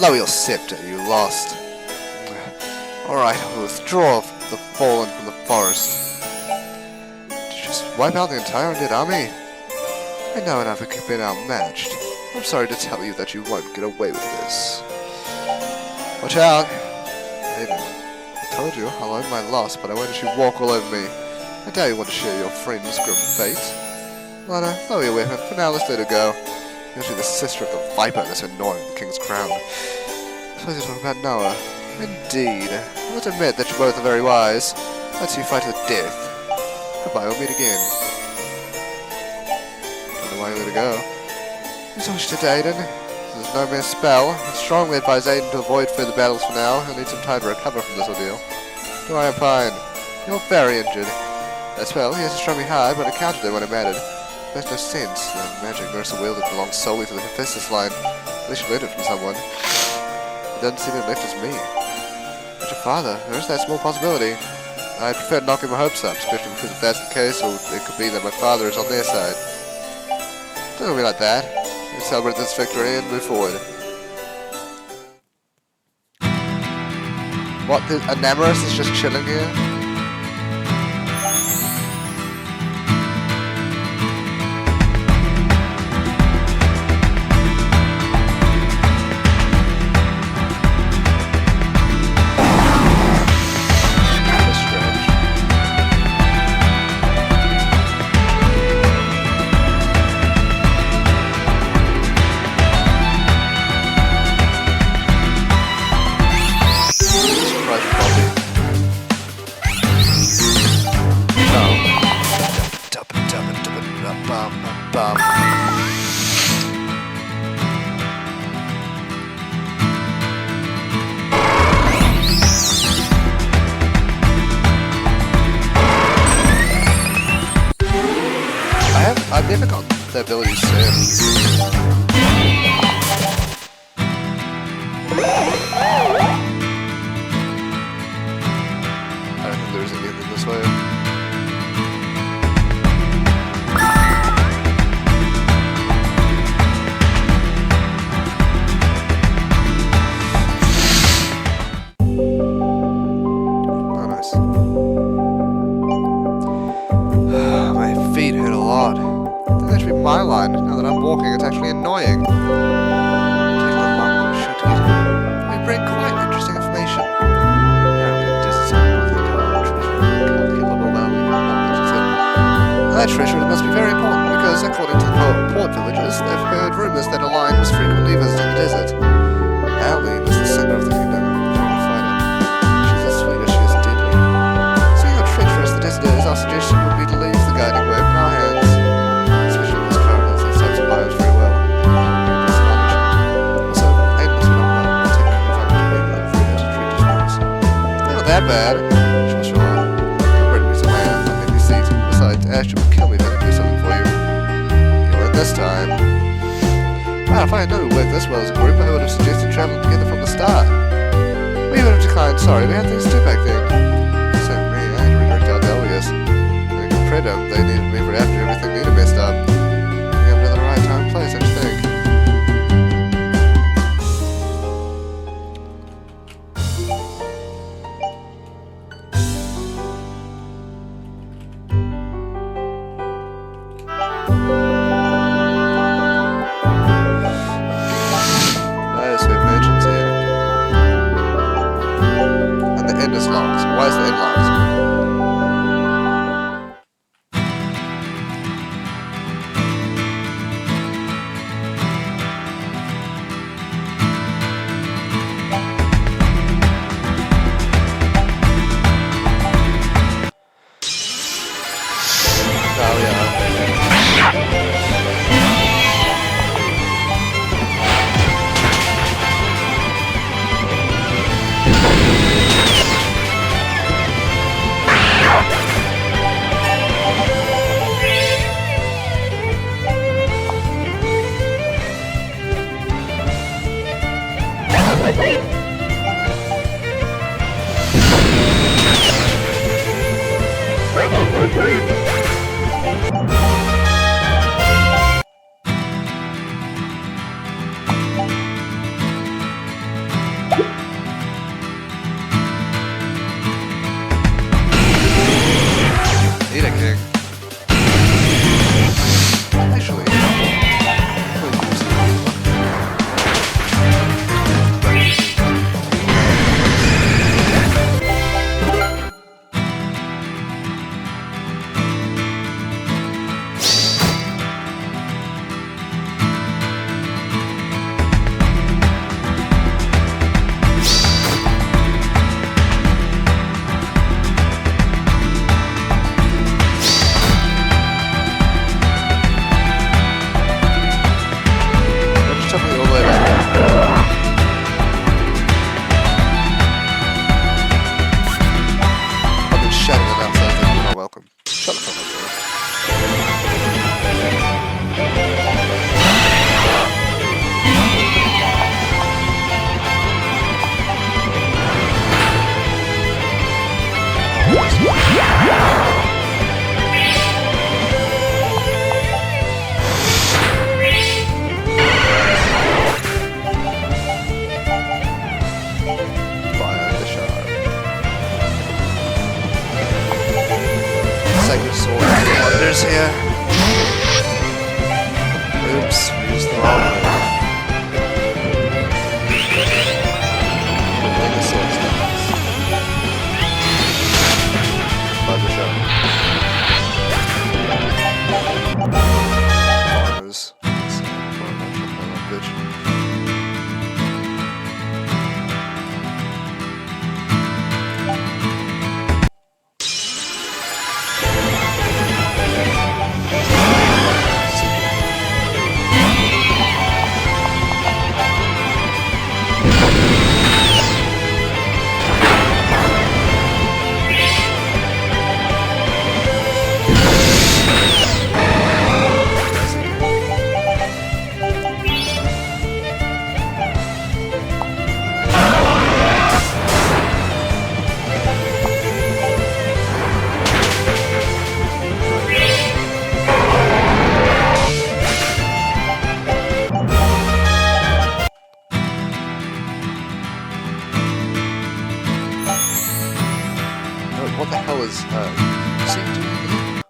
Lower your scepter, you lost. Alright, I'll withdraw the fallen from the forest. Did you just wipe out the entire undead army? I know enough to keep it outmatched. I'm sorry to tell you that you won't get away with this. Watch out! Aiden. I told you, I'll own my loss, but I won't let you walk all over me. I doubt you want to share your friend's grim fate. Lana, lower your weapon. For now, let's let her go. You're actually the sister of the Viper that's annoying the King's Crown. I suppose you're talking about Noah. Indeed. Let's admit that you both are very wise. Let's see you fight to the death. Goodbye, we'll meet again. Don't know why you let her go. Who's so much to Aiden? This is no mere spell. I strongly advise Aiden to avoid further battles for now. He'll need some time to recover from this ordeal. Do I opine? You're very injured. As well, he has to strike me hard, but I countered it when it mattered. It makes no sense. The magic Mercer wheel that belongs solely to the Hephaestus line. At least you learned it from someone. It doesn't seem to left as me. But your father, there is that small possibility. I prefer not give my hopes up, especially because if that's the case, or it could be that my father is on their side. Don't be like that. Let's celebrate this victory and move forward. What, the Anamoris is just chilling here? I've never got the ability to I don't think there's anything this way. Oh, nice. My feet hurt a lot. That should be my line. Now that I'm walking, it's actually annoying. Take a little longer than it should get. We bring quite interesting information. Apparently, this is something I think calculable value. That treasure must be very important because, according to the port villagers, they've heard rumors that a lion was frequently visiting the desert. Aline is the center of the kingdom. Trying to find it. She's as sweet as she is deadly. Seeing how treacherous the desert is, our suggestion would be to leave the guiding work in our hands. That bad. Sure. You're ready to be some man. Don't make me see. Besides, Ash would kill me then and do something for you. You win this time. Wow, if I had known we worked this well as a group, I would have suggested traveling together from the start. We would have declined. Sorry, we had things to do back then. Same for me. I had to redirect our Delvius. I can credit them. They needed me for after everything needed messed up. We have another right time and place, don't you think? Why is the end locked? Need a king. Actually, just took me all the way back. I've been shouting it outside that you're not welcome. Shut the fuck up, bro. Fire the shard. Sacred sword wonders here. Oops, we used the wrong one. Like the sword stance. Fire the shard. Farmers. Bitch. What the hell is he doing here?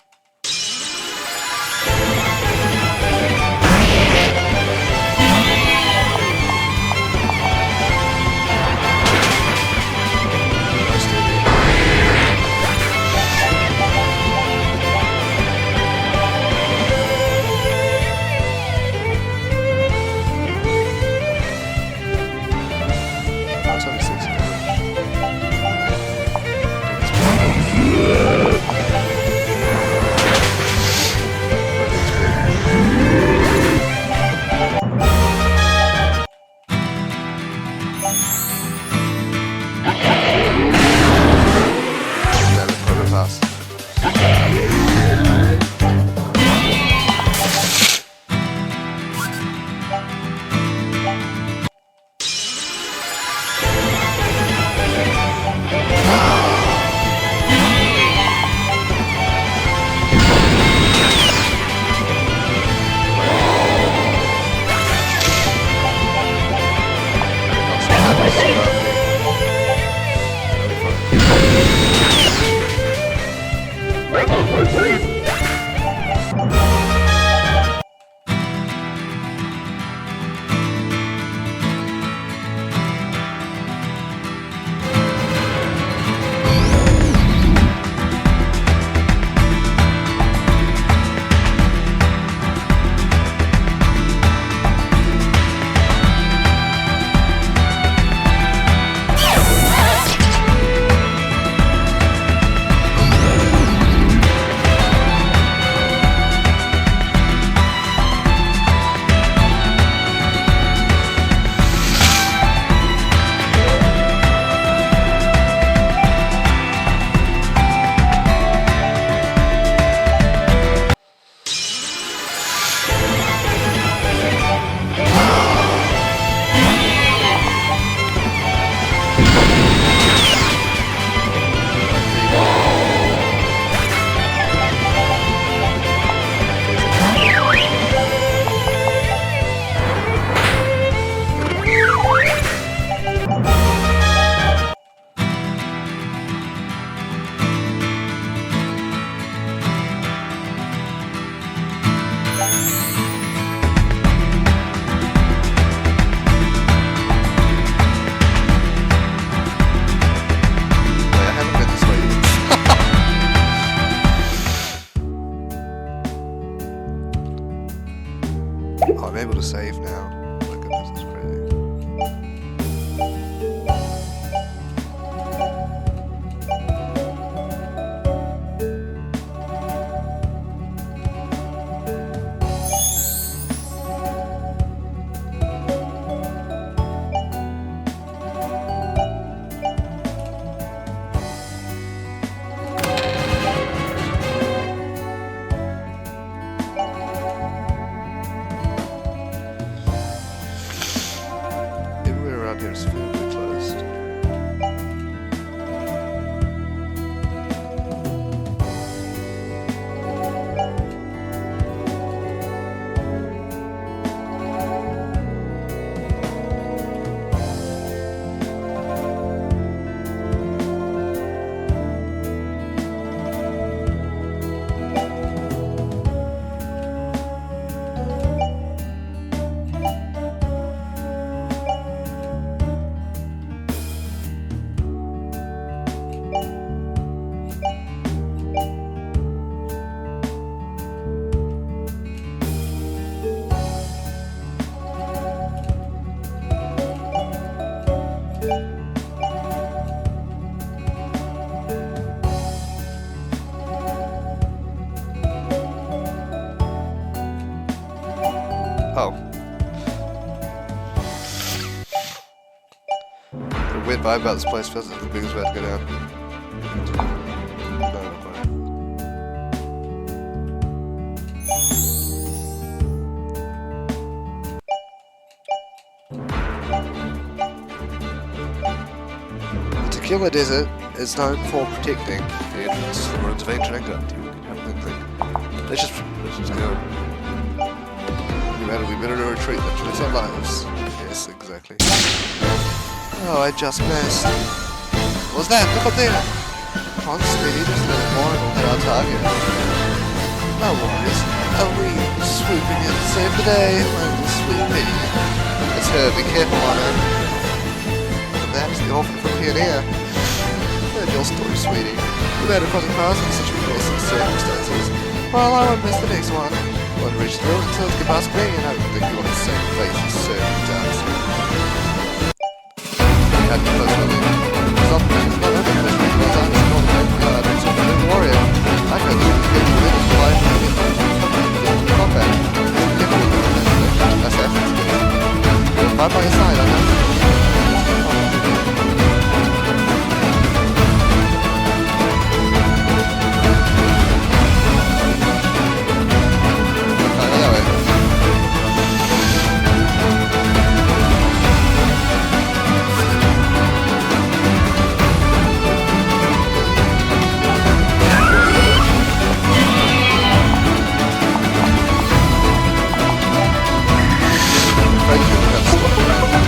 Nice dude. That's only 6 damage. save now. Oh my goodness, that's crazy. Everywhere around here is fairly closed. Oh. The weird vibe about this place feels like the biggest way to go down. No, not quite. The Tequila Desert is known for protecting the entrance to the ruins of ancient Inca. Let's just go. We better retreat them to our lives. Yes, exactly. Oh, I just missed. What was that? Look up there! Come on, Speedy, just a little more and we'll hit our target. No worries. Are we swooping in to save the day? Well, swooping. It's her, be careful on her. And that's the orphan from Pioneer. Heard your story, sweetie. You made across the cars in such amazing circumstances. Well, I won't miss the next one. One reached through until it could pass me, and I don't think you want the same face as circumstance. We had to close early. Something is not only that we close out this moment, but it's a good warrior. I know that you can get to live your life and get to combat. That's effort. Right by your side, I know. Thank you.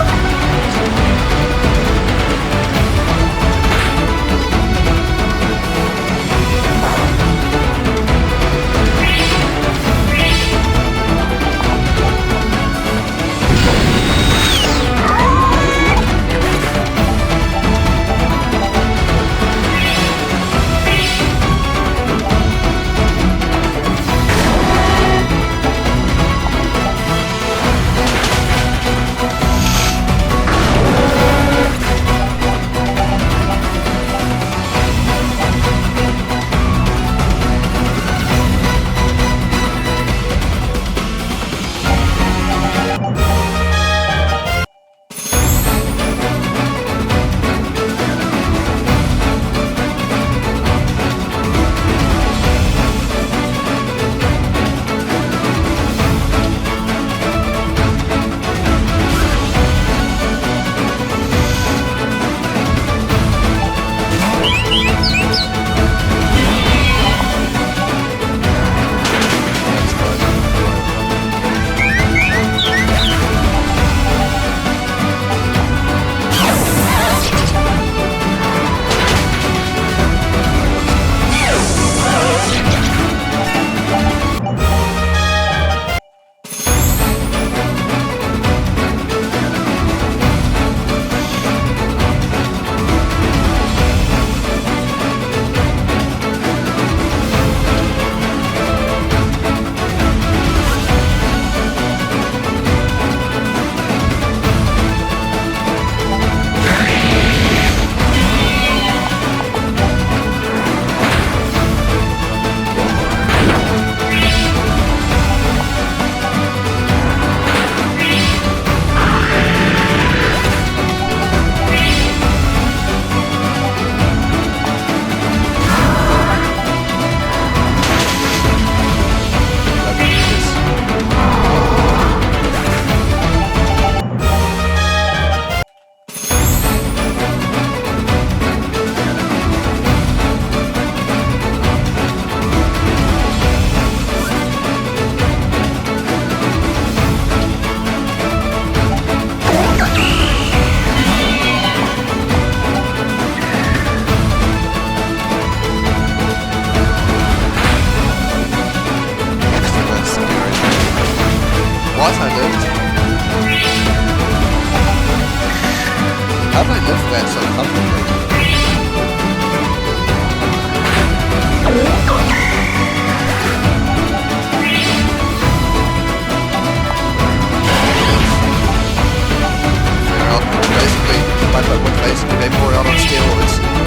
Basically, they brought out on steroids.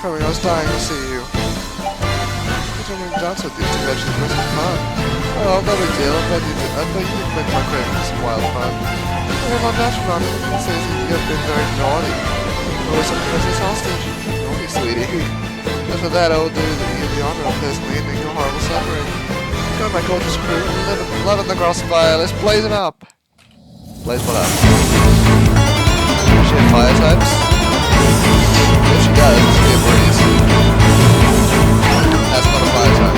coming. I was dying to see you. I don't even dance with you to mention the most fun. Oh, no big deal. I bet you didn't make my cravings some wild fun. Well, I'm not astronaut. It says you've been very naughty. Oh, some precious hostage. Naughty, sweetie. And for that, I will do you the honor of personally ending your horrible suffering. Go, my gorgeous crew. Loving the crossfire. Let's blaze it up. Blaze what up? Does she have fire types? If she does, it's gonna be a breeze. That's not a fire type.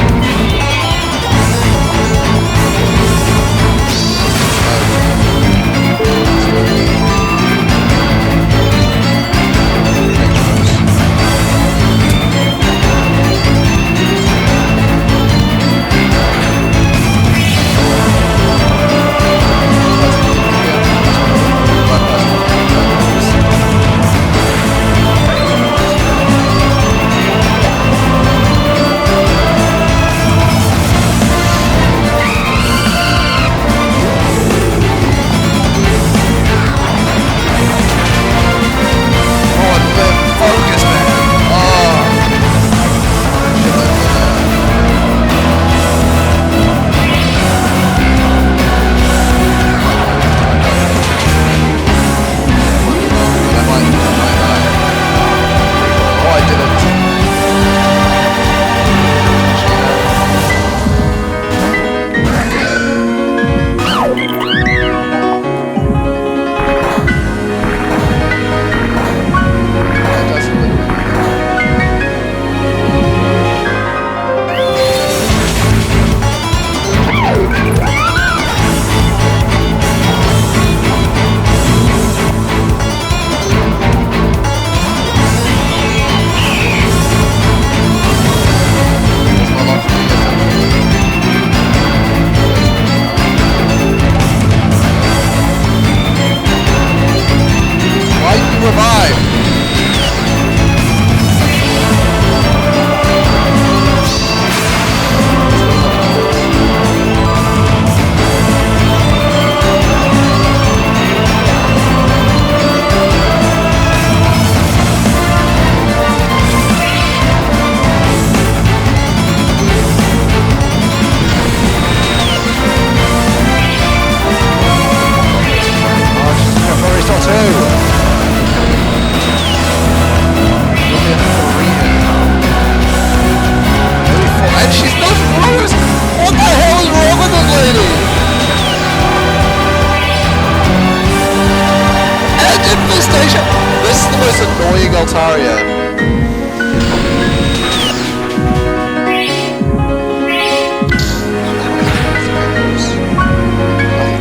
Altaria.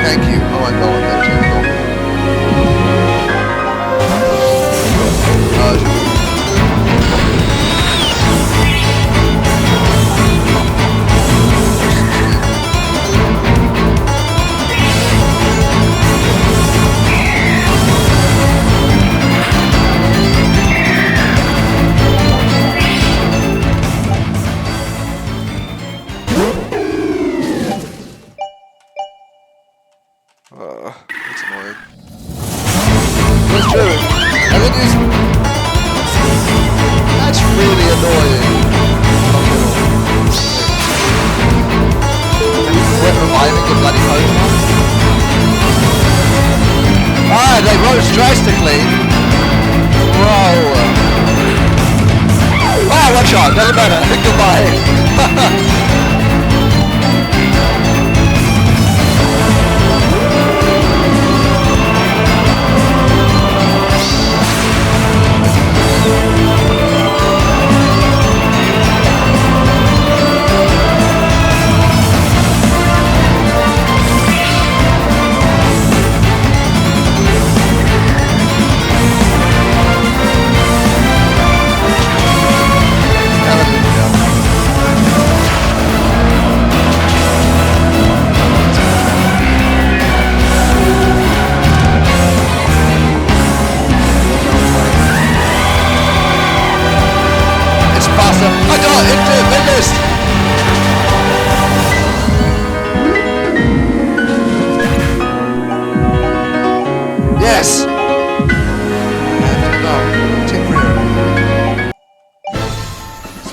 Thank you. Oh, I know what that is. That's annoying. That's true. And then he's... That's really annoying. Have you quit reviving your bloody Pokemon? Ah, they rose drastically. Bro. Ah, one shot. Doesn't matter. Goodbye.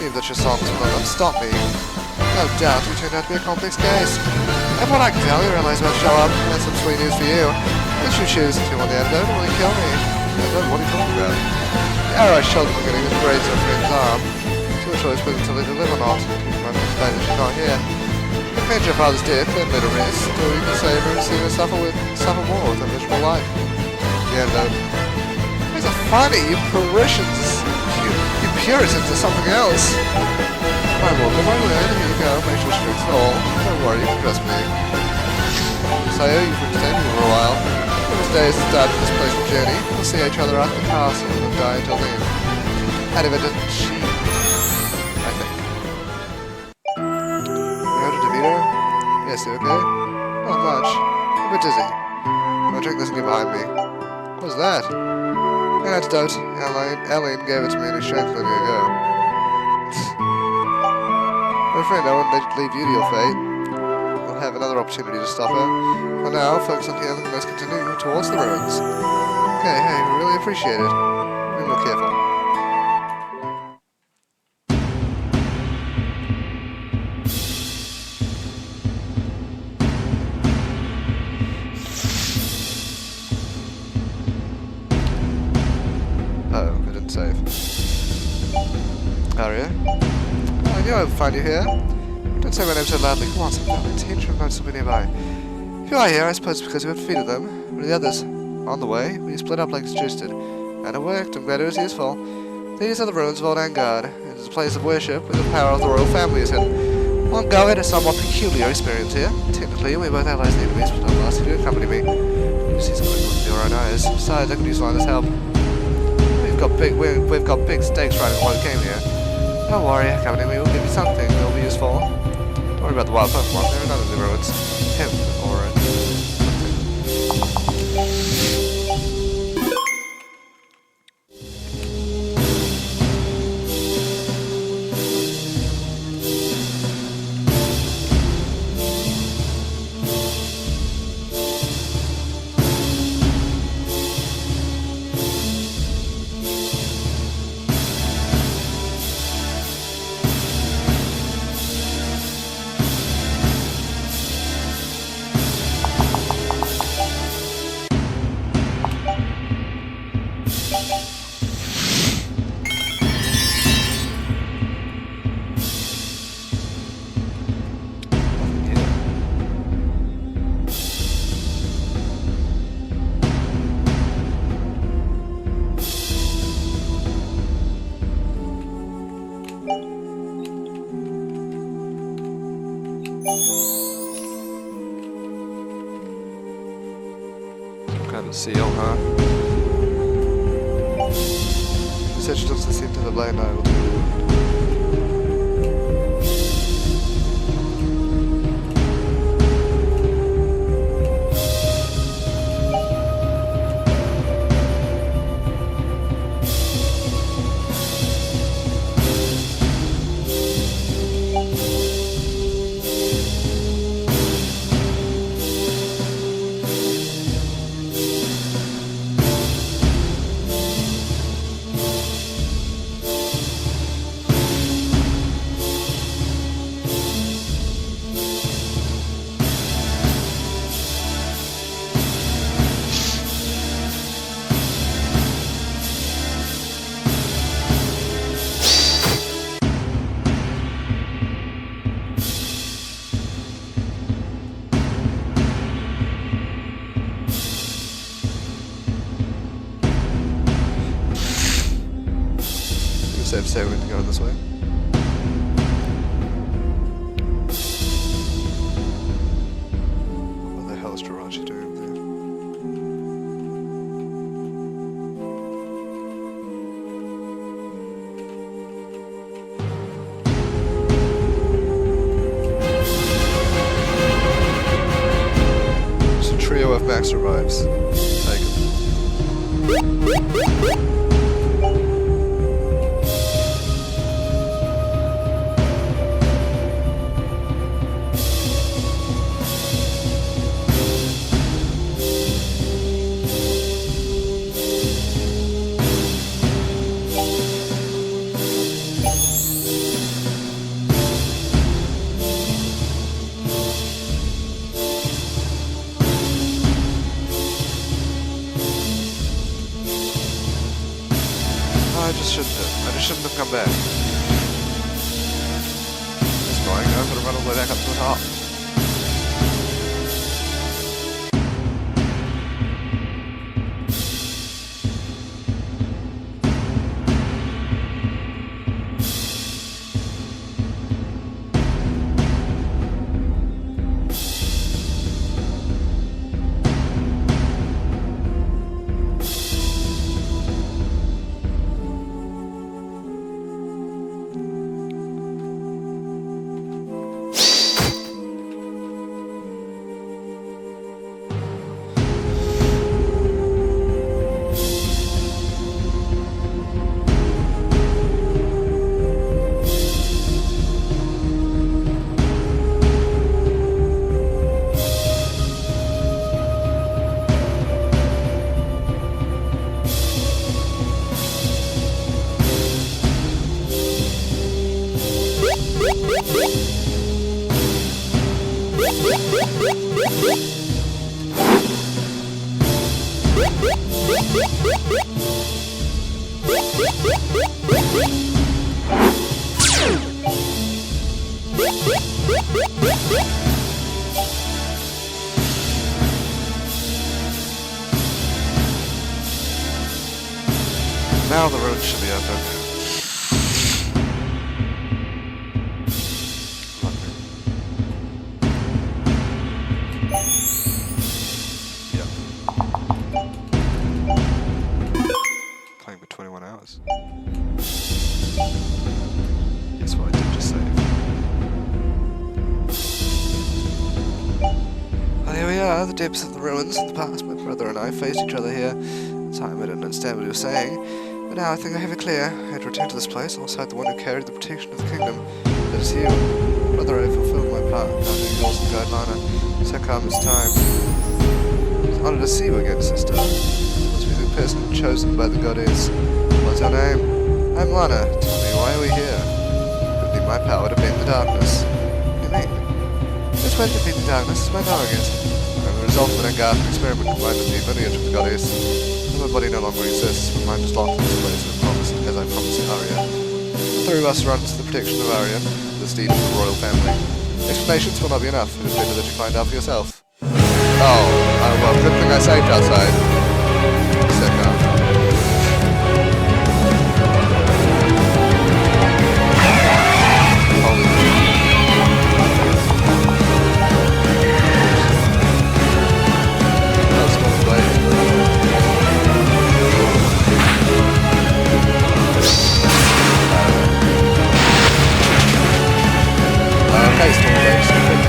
seems that your songs will not stop me. No doubt you turned out to be a complex case. And what I can tell, your allies won't show up. That's some sweet news for you. If you choose to on the antidote, it will kill me. Antidote? What are you talking about? The arrow I shot at the beginning is grazed your friend's arm. It's your choice whether to let it live or not. You might explain that she's not here. Avenge your father's death, then let her rest. Or you can save her and see her suffer more with a miserable life. The antidote. These are funny, you Puritans. You Puritans are something else. I will go my way, here you go, make sure she drinks it all. Don't worry, you can trust me. So I owe you for staying for a while. When this day is the start of this pleasant journey, we'll see each other at the castle and we'll die until then. And if it doesn't cheat, I think. Remember DeVito? Yes, you okay? Not much. A bit dizzy. I'll drink this and get behind me. What's that? An antidote. Elaine gave it to me in exchange for letting her go. My friend, I won't leave you to your fate. We'll have another opportunity to stop her. For now, focus on healing and let's continue towards the ruins. Okay, hey, we really appreciate it. Be more careful. Oh, I didn't save. Aria? I knew I would find you here. Don't say my name so loudly. Come on, some intention of notes will be nearby. If you are here, I suppose it's because you have defeated them. But the others, on the way, we split up like suggested. And it worked. I'm glad it was useful. These are the ruins of Old Angard. It is a place of worship where the power of the royal family is hidden. Well, go had a somewhat peculiar experience here. Technically, we both allies and enemies, but I'll ask you to accompany me. You see something with your own eyes. Besides, I could use Lana's help. We've got big stakes riding while we came here. Don't worry, accompany me will give you something that will be useful. Don't worry about the wild Pokemon, there are none in the ruins. Him, or kind of seal, huh? Such does the seem to the blind eye will do. Safe to say we're going to go this way. What the hell is Jirachi doing over there? It's a trio of max revives. Take them. just shouldn't have. I just shouldn't have come back. It's annoying. I've got to run all the way back up to the top. Now the road should be open. Yep. Playing for 21 hours. Yes, what I did just save. Well, here we are, the depths of the ruins. In the past, my brother and I faced each other here. At the time, I didn't understand what he was saying. But now I think I have it clear. I had returned to this place alongside the one who carried the protection of the kingdom. That is you. Brother, I fulfilled my part. Now do yours and guide Lana. So come, it's time. It's an honor to see you again, sister. Must be the person chosen by the goddess. What's your name? I'm Lana. Tell me, why are we here? I need my power to bend the darkness. What do you mean? This way to defeat the darkness is by knowing it. I'm the result of an unguarded experiment combined with the lineage of the goddess. My body no longer exists, my mind is locked in this place as I promised Arya. The three of us run to the protection of Arya, the steed of the royal family. Explanations will not be enough, it is better that you find out for yourself. Oh, well, good thing I saved outside. Sick up. Holy that's not blade. Okay, Stormblade, stupid.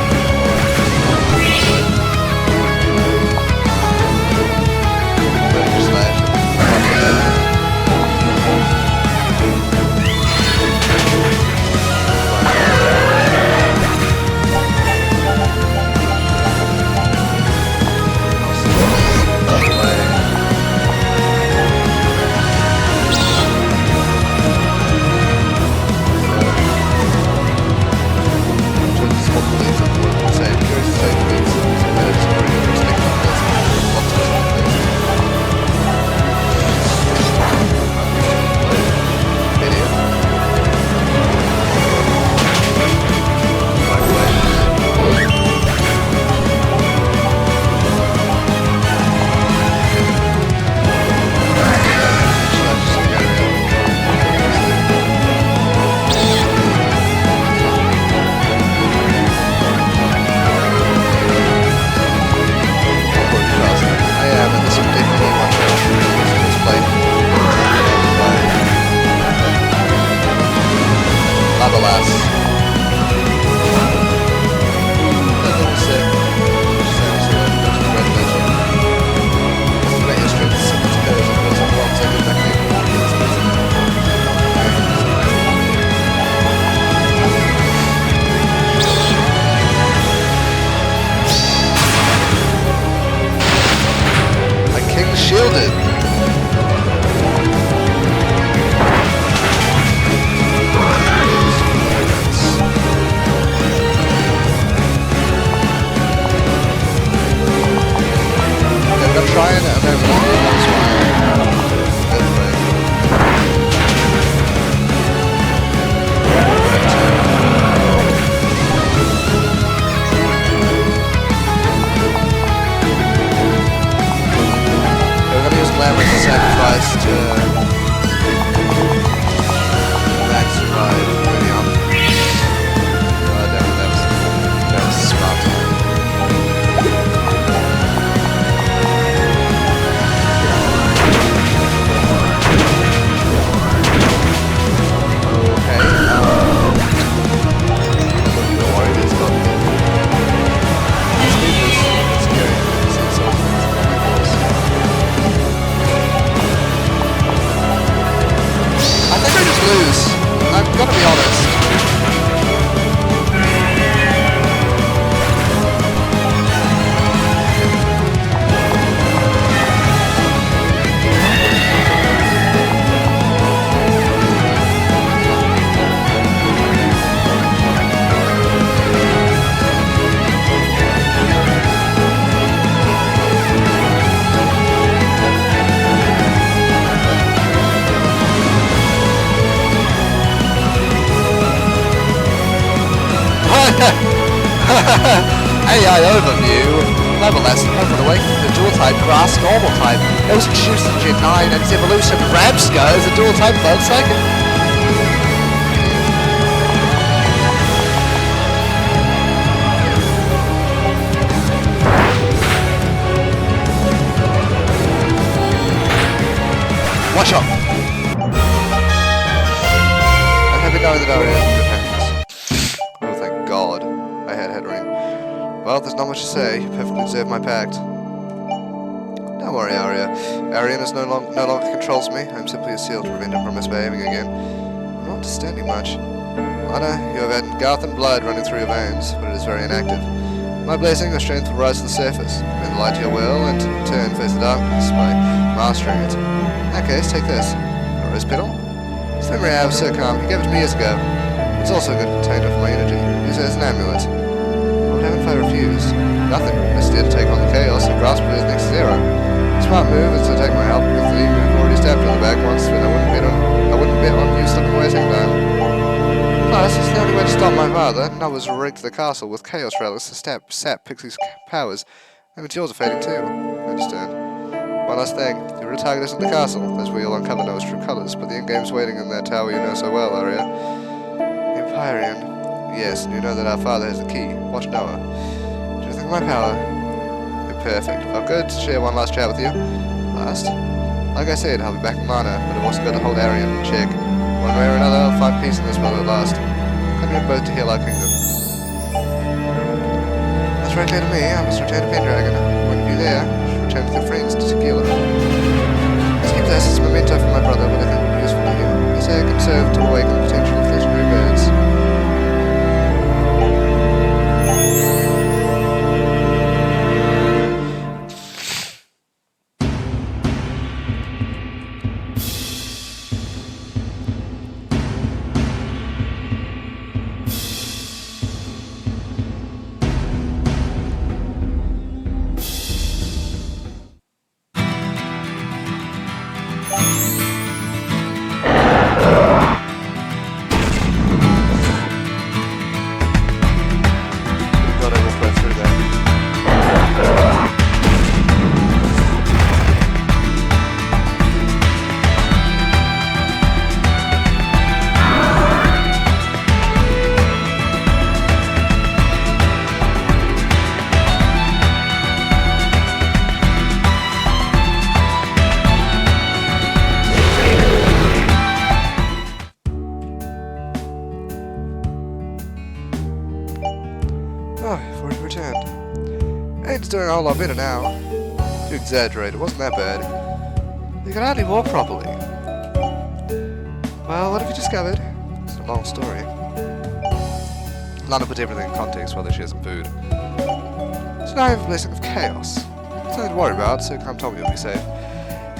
Max survived. Moving on. God damn it, that was smart. Okay, don't worry, it's got let's leave this scary. It's all I think I just lose. I'm gonna be honest. AI overview. Level lesson. Pokemon Awakening the dual type grass normal type. It was introduced in Gen 9 and its evolution Ramska is a dual type third psychic. Watch out! I'm happy knowing that our independence. Oh, thank God. I had Headring. Well, there's not much to say. You perfectly deserve my pact. Don't worry, Arya. Arian no longer controls me. I'm simply a seal to prevent him from misbehaving again. I'm not understanding much. Lana, you have had Garthan blood running through your veins, but it is very inactive. My blessing, your strength will rise to the surface. Bend the light to your will, and in turn face the darkness by mastering it. In that case, take this. A rose petal? This memory I have of Sircom. He gave it to me years ago. It's also a good container for my energy. Use it as an amulet. What haven't I refused? Nothing. It's there to take on the chaos and grasp it as next zero. Smart move is to take my help because the move already stabbed her in the back once when I wouldn't bet on you stepping away second time. Plus, it's the only way to stop my father, and I was rigged the castle with chaos relics to sap Pixie's powers. And it's yours are fading too. I understand. One last thing. You were target us at the castle. That's where you'll uncover Noah's true colours, but the endgame's waiting in that tower you know so well, Arya. Empyrean. Yes, and you know that our father has the key. Watch Noah. Do you think of my power? You're perfect. Felt good to share one last chat with you. Last? Like I said, I'll be back in Mana, but I've also got to hold Arian in check. One way or another, I'll find peace in this world at last. Come in both to heal our kingdom. That's right clear to me. I must return to Pendragon. When you there, you should return with your friends to Tequila. Let's keep this as a memento for my brother, but I think will be useful to you. His hair can serve to awaken the potential of legendary birds. Oh, you've already returned. Aiden's doing a whole lot better now. You exaggerate, it wasn't that bad. You can hardly walk properly. Well, what have you discovered? It's a long story. Lana put everything in context while they shared some food. So now I have a blessing of chaos. It's nothing to worry about, so Cam told me you'll be safe.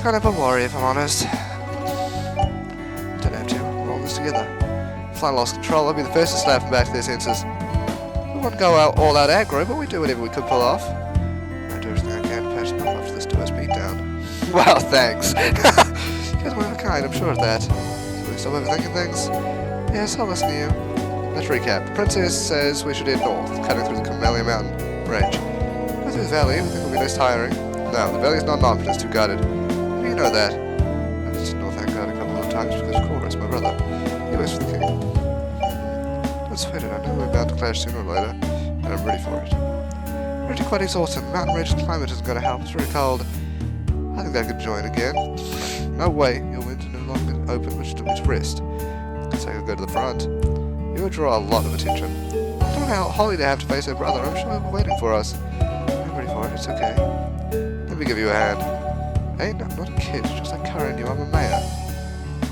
Can't help but worry, if I'm honest. Don't have to. We're all in this together. If I lost control, I'll be the first to slap them back to their senses. We wouldn't go out all out aggro, but we do whatever we could pull off. I do everything I can to patch them up after this door's beatdown. Wow, thanks. You guys are one of a kind, I'm sure of that. So we stop overthinking things? Yes, I'll listen to you. Let's recap. The princess says we should head north, cutting through the Camellia Mountain range. Go through the valley, we think it'll be less tiring. No, the valley is not known, but it's too guarded. How do you know that? times because Chorus, my brother, he works for the king. Don't sweat it, I know we're bound to clash sooner or later, and I'm ready for it. Already quite exhausted, the mountain range climate isn't going to help, it's very cold. I think I could join again. No way, your winds are no longer open, which to its wrist. Guess I could go to the front. You would draw a lot of attention. I don't know how Holly to have to face her brother, I'm sure he'll be waiting for us. I'm ready for it, it's okay. Let me give you a hand. Hey, no, I'm not a kid, just like Karen, you, I'm a mayor.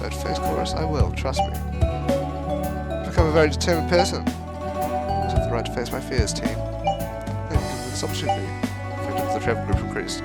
But face Chorus, I will, trust me. I've become a very determined person. I have the right to face my fears, team. Thank you for this opportunity. The effect of the travel group increased.